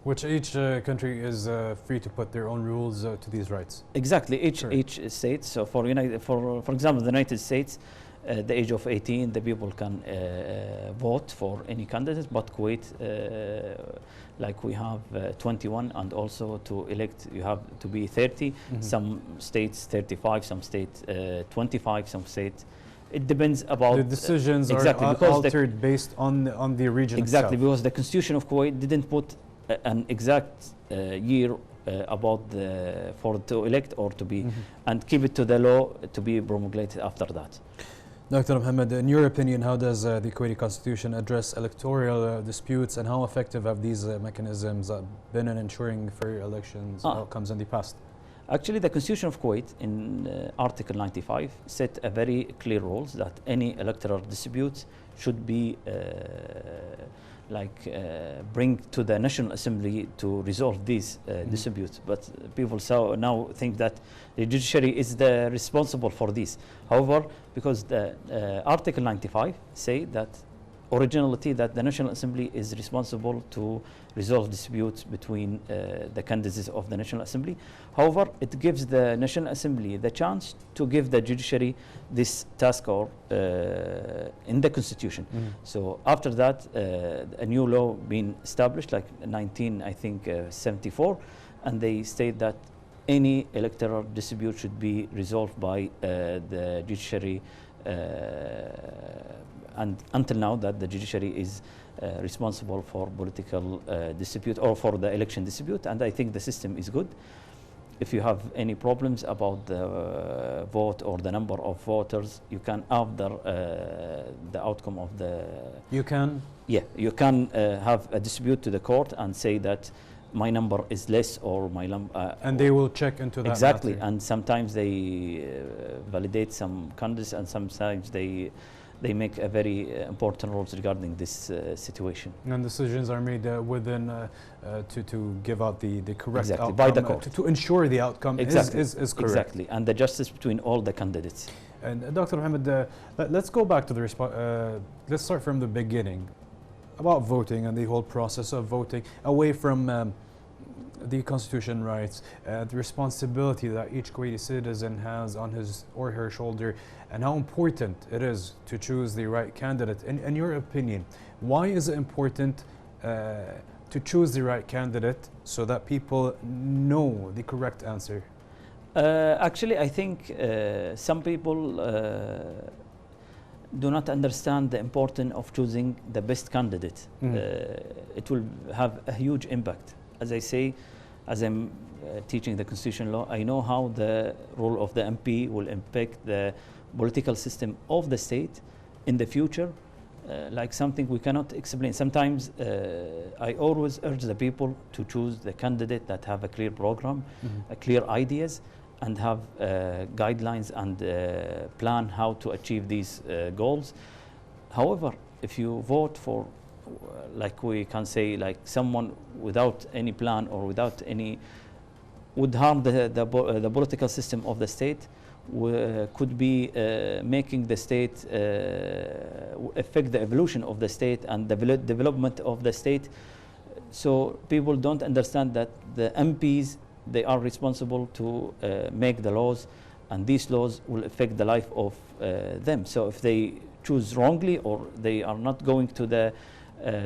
Which each country is free to put their own rules to these rights. Exactly, each state. So for example, the United States, the age of 18, the people can vote for any candidate, but Kuwait, we have 21, and also to elect you have to be 30. Some states 35, some states 25, some states. It depends about the decisions exactly, are altered based on the region. Exactly, itself. because the Constitution of Kuwait didn't put an exact year about to elect or to be, and keep it to the law to be promulgated after that. Dr. Mohammed, in your opinion, how does the Kuwaiti Constitution address electoral disputes, and how effective have these mechanisms been in ensuring fair elections outcomes in the past? Actually, the Constitution of Kuwait in Article 95 set a very clear rules that any electoral disputes should be bring to the National Assembly to resolve these disputes. But people now think that the judiciary is the responsible for this. However, because the Article 95 say that originality, that the National Assembly is responsible to resolve disputes between the candidates of the National Assembly. However, it gives the National Assembly the chance to give the judiciary this task or in the Constitution. So after that, a new law being established, like 1974, and they state that any electoral dispute should be resolved by the judiciary, and until now that the judiciary is responsible for political dispute or for the election dispute, and I think the system is good. If you have any problems about the vote or the number of voters, you can, after the outcome of the... You can? Yeah, you can have a dispute to the court and say that my number is less or my number. And they will check into that. Exactly, matter. and sometimes they validate some candidates, and sometimes they make a very important roles regarding this situation. And decisions are made within to give out the correct exactly. outcome, By the court. To ensure the outcome exactly. is correct. Exactly, and the justice between all the candidates. And Dr. Mohammed, let's go back to the let's start from the beginning about voting and the whole process of voting, away from the constitution rights, the responsibility that each Kuwaiti citizen has on his or her shoulder, and how important it is to choose the right candidate. In your opinion, why is it important to choose the right candidate so that people know the correct answer? Actually, I think some people do not understand the importance of choosing the best candidate. It will have a huge impact. As I say, as I'm teaching the constitutional law, I know how the role of the MP will impact the political system of the state in the future, like something we cannot explain. Sometimes I always urge the people to choose the candidate that have a clear program, clear ideas, and have guidelines and plan how to achieve these goals. However, if you vote for, like we can say, like someone without any plan or without any, would harm the political system of the state, could be making the state, affect the evolution of the state and the development of the state. So people don't understand that the MPs, they are responsible to make the laws, and these laws will affect the life of them. So if they choose wrongly or they are not going to the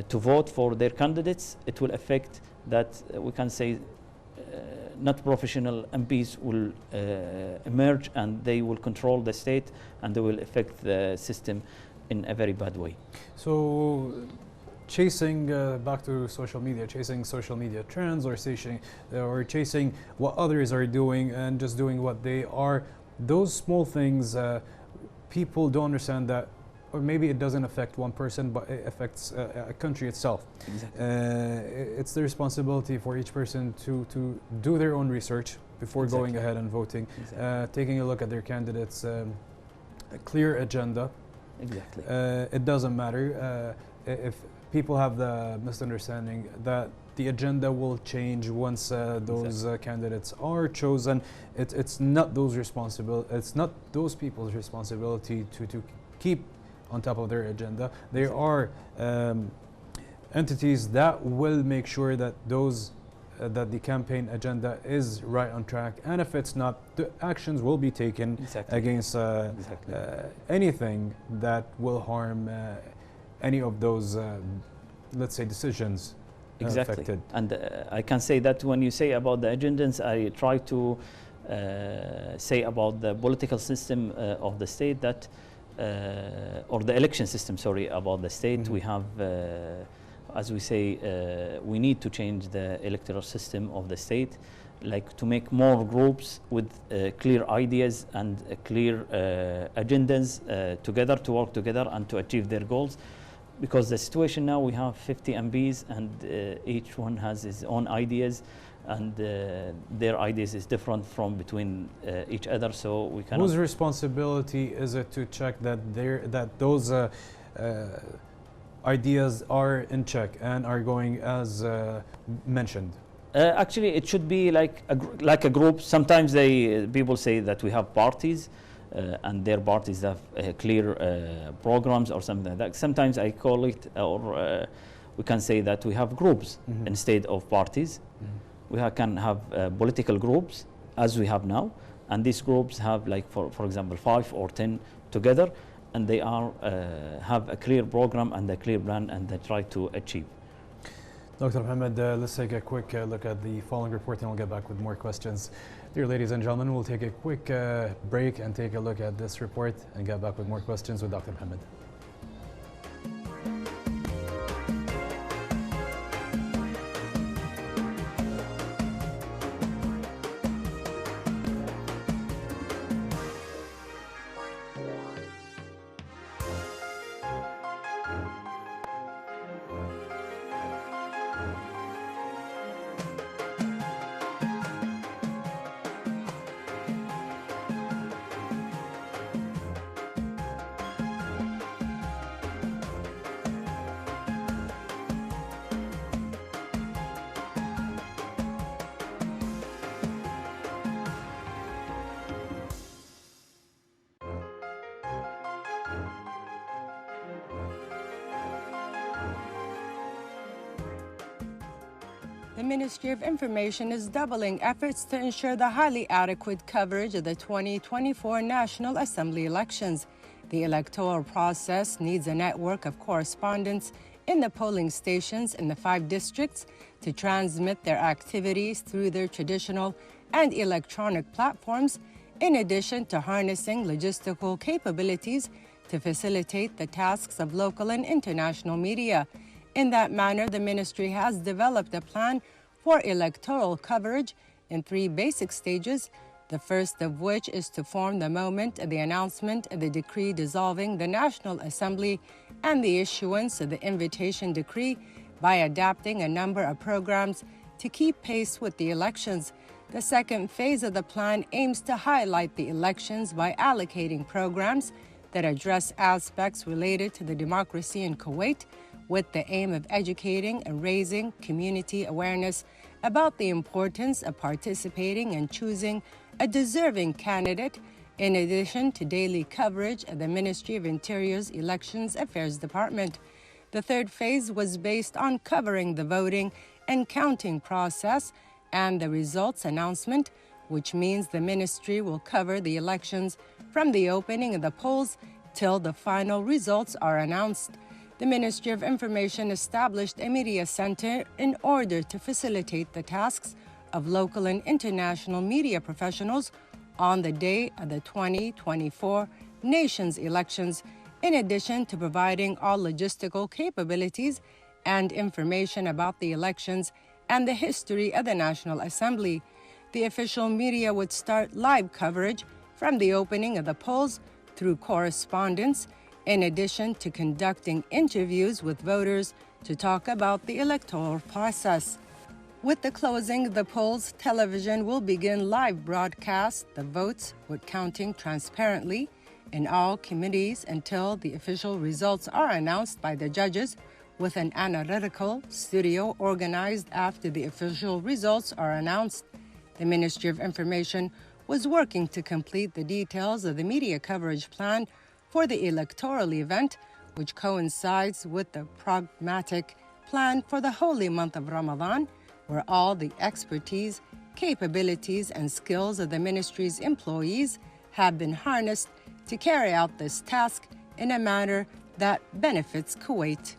to vote for their candidates, it will affect that we can say not professional MPs will emerge, and they will control the state, and they will affect the system in a very bad way. So chasing back to social media, chasing social media trends, or chasing what others are doing and just doing what they are, those small things, people don't understand that, or maybe it doesn't affect one person, but it affects a country itself. Exactly. It's the responsibility for each person to do their own research before Exactly. going ahead and voting, Exactly. taking a look at their candidates, a clear agenda. Exactly. It doesn't matter if people have the misunderstanding that the agenda will change once those candidates are chosen. It's not it's not those people's responsibility to keep on top of their agenda. There are entities that will make sure that those that the campaign agenda is right on track, and if it's not, the actions will be taken against anything that will harm any of those let's say decisions affected. And I can say that when you say about the agendas, I try to say about the political system of the state, that or the election system, sorry, about the state. We have, as we say, we need to change the electoral system of the state, like to make more groups with clear ideas and clear agendas together, to work together and to achieve their goals. Because the situation now, we have 50 MPs, and each one has his own ideas, and their ideas is different from between each other. So we cannot. Whose responsibility is it to check that those ideas are in check and are going as mentioned? Actually, it should be like a group. Sometimes people say that we have parties. And their parties have clear programs or something like that. Sometimes I call it, or we can say that we have groups instead of parties. We can have political groups as we have now, and these groups have, like for example, 5 or 10 together, and they are have a clear program and a clear plan, and they try to achieve. Dr. Mohammed, let's take a quick look at the following report, and we'll get back with more questions. Dear ladies and gentlemen, we'll take a quick break and take a look at this report and get back with more questions with Dr. Mohammed. the Ministry of Information is doubling efforts to ensure the highly adequate coverage of the 2024 National Assembly elections. The electoral process needs a network of correspondents in the polling stations in the 5 districts to transmit their activities through their traditional and electronic platforms, in addition to harnessing logistical capabilities to facilitate the tasks of local and international media. In that manner, the ministry has developed a plan for electoral coverage in 3 basic stages, the first of which is to form the moment of the announcement of the decree dissolving the National Assembly and the issuance of the invitation decree by adapting a number of programs to keep pace with the elections. The second phase of the plan aims to highlight the elections by allocating programs that address aspects related to the democracy in Kuwait, with the aim of educating and raising community awareness about the importance of participating and choosing a deserving candidate, in addition to daily coverage of the Ministry of Interior's Elections Affairs Department. The third phase was based on covering the voting and counting process and the results announcement, which means the ministry will cover the elections from the opening of the polls till the final results are announced. The Ministry of Information established a media center in order to facilitate the tasks of local and international media professionals on the day of the 2024 nation's elections, in addition to providing all logistical capabilities and information about the elections and the history of the National Assembly. The official media would start live coverage from the opening of the polls through correspondence, in addition to conducting interviews with voters to talk about the electoral process. With the closing of the polls, television will begin live broadcast the votes, with counting transparently in all committees until the official results are announced by the judges, with an analytical studio organized after the official results are announced. The Ministry of Information was working to complete the details of the media coverage plan for the electoral event, which coincides with the pragmatic plan for the holy month of Ramadan, where all the expertise, capabilities, and skills of the ministry's employees have been harnessed to carry out this task in a manner that benefits Kuwait.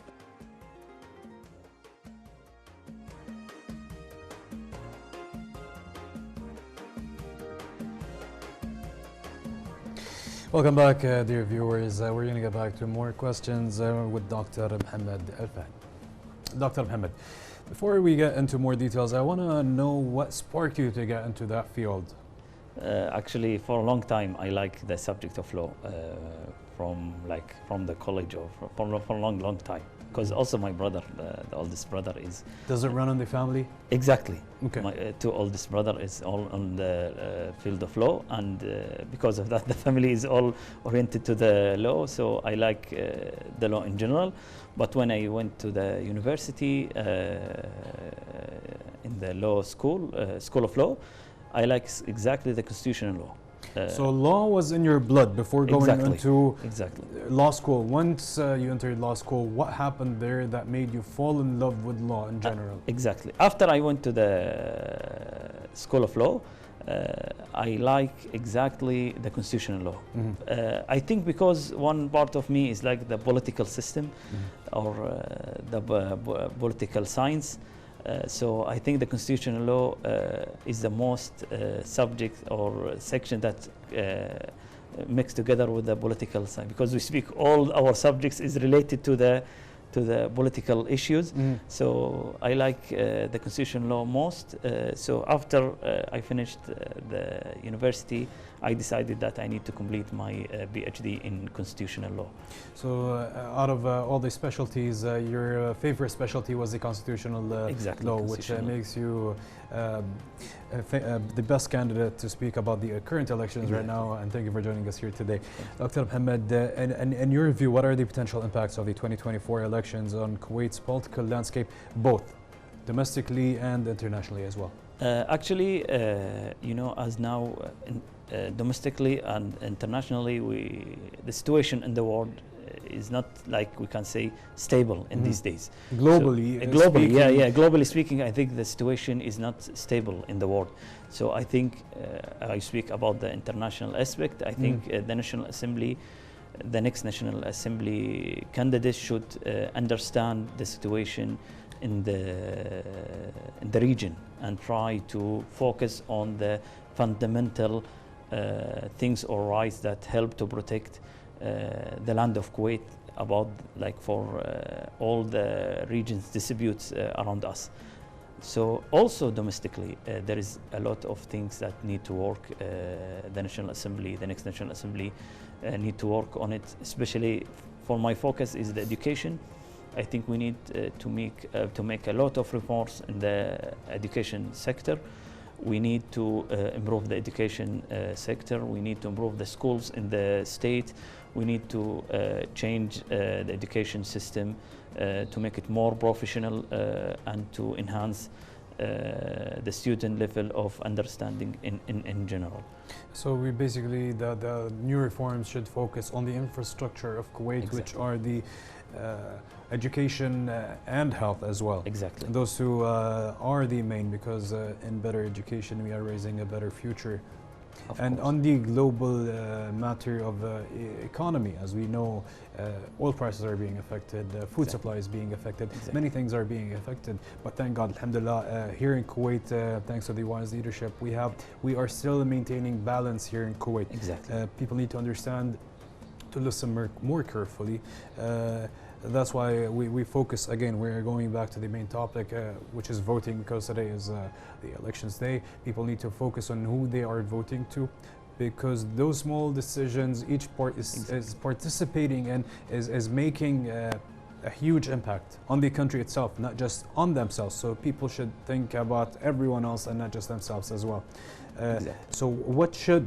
Welcome back, dear viewers. We're going to get back to more questions with Dr. Mohammed Al-Fahmy. Dr. Mohammed, before we get into more details, I want to know what sparked you to get into that field. Actually, for a long time, I like the subject of law from the college for a long time. Because also my brother, the oldest brother, is. Does it run in the family? Exactly. Okay. My 2 oldest brother is all on the field of law, and because of that, the family is all oriented to the law. So I like the law in general. But when I went to the university in the law school, School of Law, I like exactly the constitutional law. So law was in your blood before going into law school. Once you entered law school, what happened there that made you fall in love with law in general? Exactly. After I went to the School of Law, I like exactly the constitutional law. I think because one part of me is like the political system or the political science. So I think the constitutional law is the most subject or section that mixed together with the political side, because we speak all our subjects is related to the political issues. So I like the constitutional law most. So after I finished the university, I decided that I need to complete my PhD in constitutional law. So out of all the specialties, your favorite specialty was the constitutional law, which makes you the best candidate to speak about the current elections right now. And thank you for joining us here today. Dr. Mohammed, in your view, what are the potential impacts of the 2024 elections on Kuwait's political landscape, both domestically and internationally as well? Actually, you know, as now domestically and internationally, the situation in the world is not like we can say stable in these days. Globally, globally, yeah. Globally speaking, I think the situation is not stable in the world. So I think I speak about the international aspect. I think the National Assembly, the next National Assembly candidates should understand the situation in the region and try to focus on the fundamental things or rights that help to protect the land of Kuwait about like for all the region's disputes around us. So also domestically, there is a lot of things that need to work. The National Assembly, the next National Assembly need to work on it, especially for my focus is the education. I think we need to make a lot of reforms in the education sector. We need to improve the education sector. We need to improve the schools in the state. We need to change the education system to make it more professional and to enhance the student level of understanding in general. So we basically, the new reforms should focus on the infrastructure of Kuwait, Exactly. which are the education and health as well. Exactly. Those two are the main, because in better education we are raising a better future. And on the global matter of economy, as we know, oil prices are being affected, food supply is being affected, many things are being affected. But thank God, alhamdulillah, here in Kuwait, thanks to the wise leadership we are still maintaining balance here in Kuwait. Exactly. People need to understand, to listen more carefully. That's why we focus, again, we're going back to the main topic, which is voting, because today is the elections day. People need to focus on who they are voting to, because those small decisions, each part is participating and is making a huge impact on the country itself, not just on themselves. So people should think about everyone else and not just themselves as well. So what should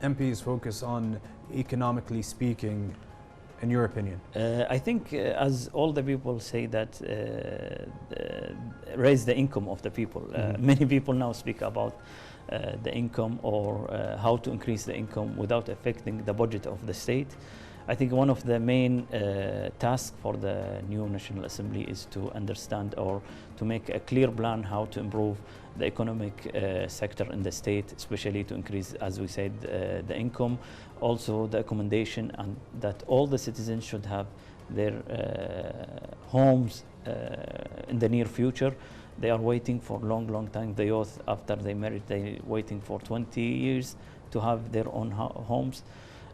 MPs focus on, economically speaking, in your opinion? I think as all the people say that raise the income of the people. Many people now speak about the income or how to increase the income without affecting the budget of the state. I think one of the main tasks for the new National Assembly is to understand or to make a clear plan how to improve the economic sector in the state, especially to increase, as we said, the income. Also the accommodation, and that all the citizens should have their homes in the near future. They are waiting for a long time. The youth, after they married, they waiting for 20 years to have their own homes.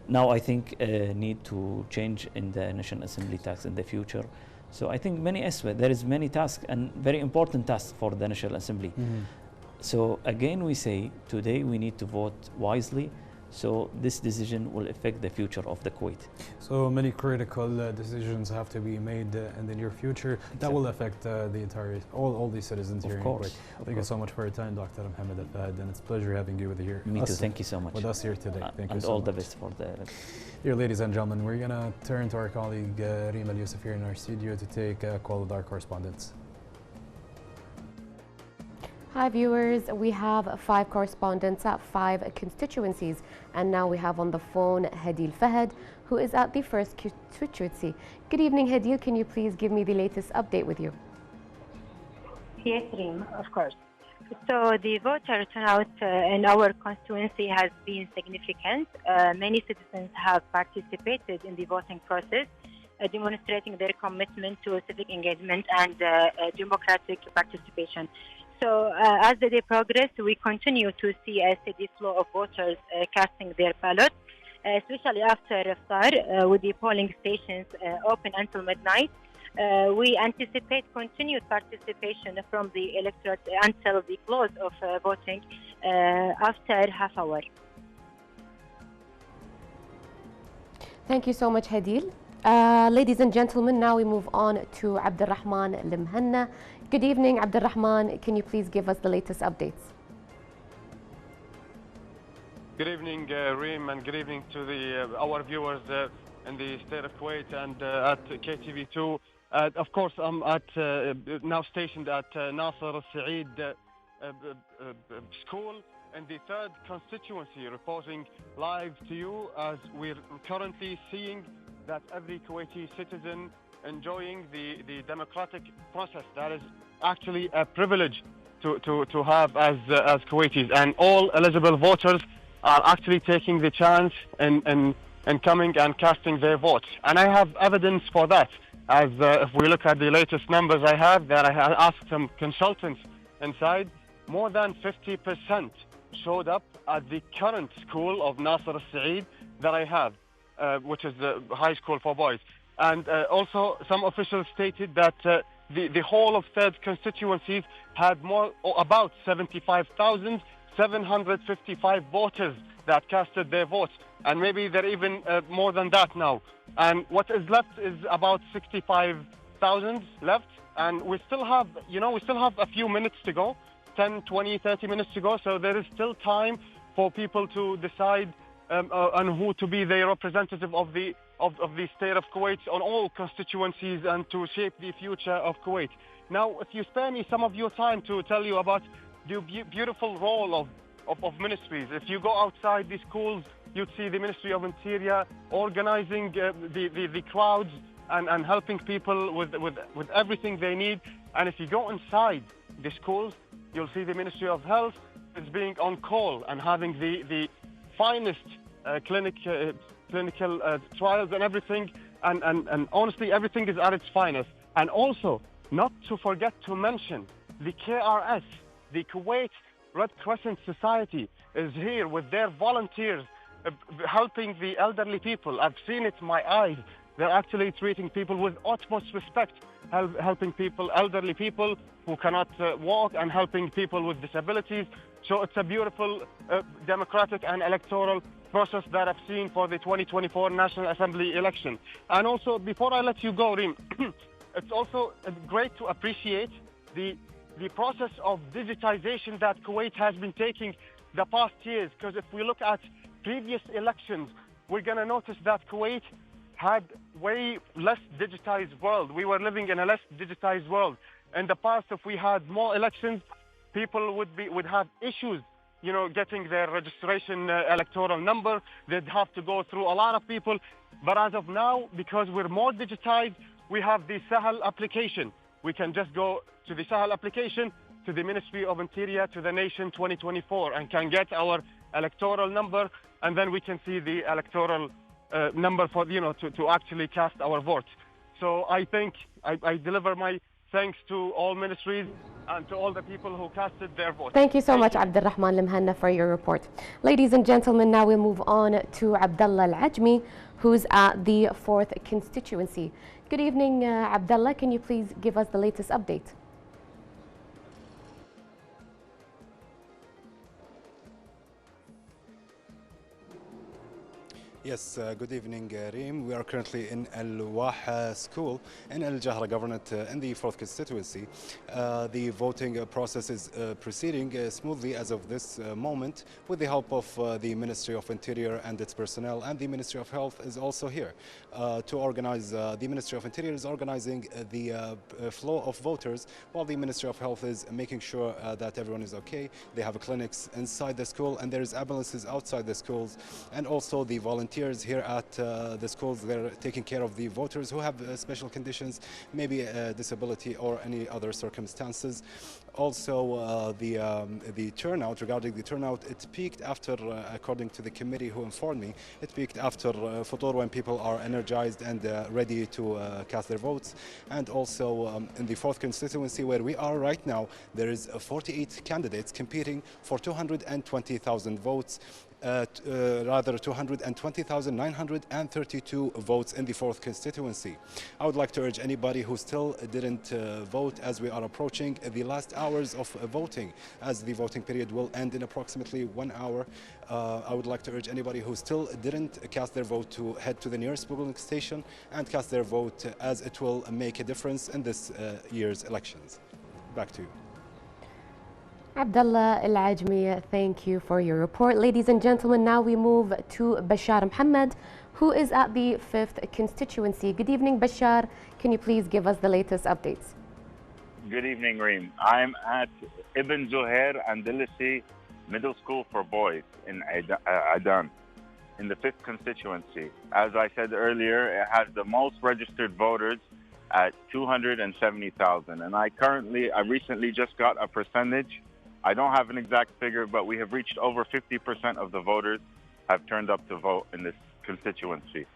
Now I think need to change in the National Assembly tax in the future. So I think many aspects, there is many tasks and very important tasks for the National Assembly. So again, we say today we need to vote wisely. So this decision will affect the future of the Kuwait. So many critical decisions have to be made in the near future. That will affect the entire, all the citizens here in Kuwait. Thank you so much for your time, Dr. Mohammed Al-Fahad, and it's a pleasure having you here. Me too, thank you so much. With us here today. Thank you and so all much. the best for the... Here, ladies and gentlemen, we're going to turn to our colleague Reem Al-Yusuf here in our studio to take a call with our correspondents. Hi viewers, we have 5 correspondents at 5 constituencies, and now we have on the phone Hadil Fahad, who is at the first constituency. Good evening, Hadil. Can you please give me the latest update with you? Yes, Reem, of course. So the voter turnout in our constituency has been significant. Many citizens have participated in the voting process, demonstrating their commitment to civic engagement and democratic participation. So as the day progresses, we continue to see a steady flow of voters casting their ballot, especially after Iftar, with the polling stations open until midnight. We anticipate continued participation from the electorate until the close of voting after half hour. Thank you so much, Hadil. Ladies and gentlemen, now we move on to Abdulrahman Al-Mhanna. Good evening, Abdulrahman. Can you please give us the latest updates? Good evening, Reem, and good evening to our viewers in the state of Kuwait and at KTV2. Of course, I'm now stationed at Nasser Al-Saeed School in the 3rd constituency, reporting live to you as we're currently seeing that every Kuwaiti citizen enjoying the democratic process that is actually a privilege to have as Kuwaitis, and all eligible voters are actually taking the chance and coming and casting their votes. And I have evidence for that, as if we look at the latest numbers I have, that I have asked some consultants inside, more than 50% showed up at the current school of Nasser al-Saeed that I have, which is the high school for boys. And also some officials stated that the whole of third constituencies had about 75,755 voters that casted their votes, and maybe they're even more than that now. And what is left is about 65,000 left, and we still have a few minutes to go, 10, 20, 30 minutes to go, so there is still time for people to decide on who to be the representative of the state of Kuwait on all constituencies and to shape the future of Kuwait. Now, if you spare me some of your time to tell you about the beautiful role of ministries. If you go outside the schools, you'd see the Ministry of Interior organizing the crowds and helping people with everything they need. And if you go inside the schools, you'll see the Ministry of Health is being on call and having the finest clinical trials and everything, and honestly everything is at its finest. And also, not to forget to mention, the KRS, the Kuwait Red Crescent Society, is here with their volunteers helping the elderly people. I've seen it in my eyes. They're actually treating people with utmost respect, helping people, elderly people who cannot walk, and helping people with disabilities. So it's a beautiful democratic and electoral process that I've seen for the 2024 National Assembly election. And also, before I let you go, Reem, it's also great to appreciate the process of digitization that Kuwait has been taking the past years. Because if we look at previous elections, we're going to notice that Kuwait had way less digitized world. We were living in a less digitized world. In the past, if we had more elections, people would have issues, getting their registration electoral number. They'd have to go through a lot of people. But as of now, because we're more digitized, we have the Sahel application. We can just go to the Sahel application, to the Ministry of Interior, to the Nation 2024, and can get our electoral number, and then we can see the electoral number for, to actually cast our vote. So I think I deliver my thanks to all ministries and to all the people who casted their vote. Thank you so much, Abdulrahman Lemhanna, for your report. Ladies and gentlemen, now we move on to Abdullah Al-Ajmi, who's at the 4th constituency. Good evening, Abdullah. Can you please give us the latest update? Yes, good evening, Reem. We are currently in Al-Wah school in Al-Jahra Governorate in the 4th constituency. The voting process is proceeding smoothly as of this moment, with the help of the Ministry of Interior and its personnel, and the Ministry of Health is also here to organize. The Ministry of Interior is organizing the flow of voters, while the Ministry of Health is making sure that everyone is okay. They have clinics inside the school, and there is ambulances outside the schools, and also the volunteers here at the schools. They're taking care of the voters who have special conditions, maybe a disability or any other circumstances. Also, the turnout, regarding the turnout, it peaked after, according to the committee who informed me, it peaked after Futur, when people are energized and ready to cast their votes. And also in the 4th constituency, where we are right now, there is 48 candidates competing for 220,000 votes. Rather 220,932 votes in the 4th constituency. I would like to urge anybody who still didn't vote, as we are approaching the last hours of voting, as the voting period will end in approximately 1 hour. I would like to urge anybody who still didn't cast their vote to head to the nearest polling station and cast their vote, as it will make a difference in this year's elections. Back to you. Abdullah Al-Ajmi, thank you for your report. Ladies and gentlemen, now we move to Bashar Mohammed, who is at the 5th constituency. Good evening, Bashar. Can you please give us the latest updates? Good evening, Reem. I'm at Ibn Zuhair Andalisi Middle School for Boys in Adan. in the 5th constituency. As I said earlier, it has the most registered voters at 270,000. And I recently just got a percentage. I don't have an exact figure, but we have reached over 50% of the voters have turned up to vote in this constituency.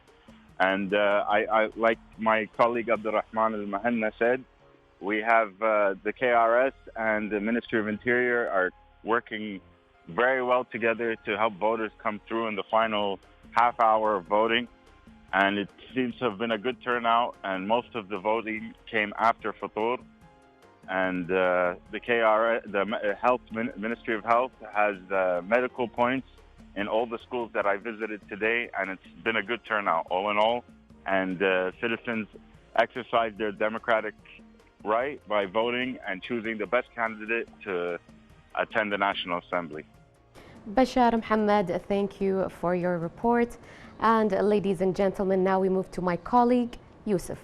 And I like my colleague Abdurrahman Al-Mahanna said, we have the KRS and the Ministry of Interior are working very well together to help voters come through in the final half hour of voting. And it seems to have been a good turnout, and most of the voting came after Futur. And the KRS, the Ministry of Health, has medical points in all the schools that I visited today, and it's been a good turnout all in all. And citizens exercised their democratic right by voting and choosing the best candidate to attend the National Assembly. Bashar Mohammed, thank you for your report. And ladies and gentlemen, now we move to my colleague, Yusuf.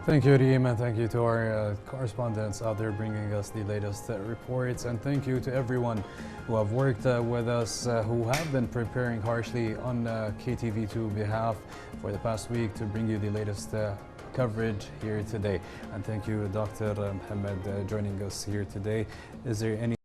Thank you, Reem, and thank you to our correspondents out there bringing us the latest reports. And thank you to everyone who have worked with us, who have been preparing harshly on KTV2 behalf for the past week to bring you the latest coverage here today. And thank you, Dr. Mohammed, joining us here today. Is there any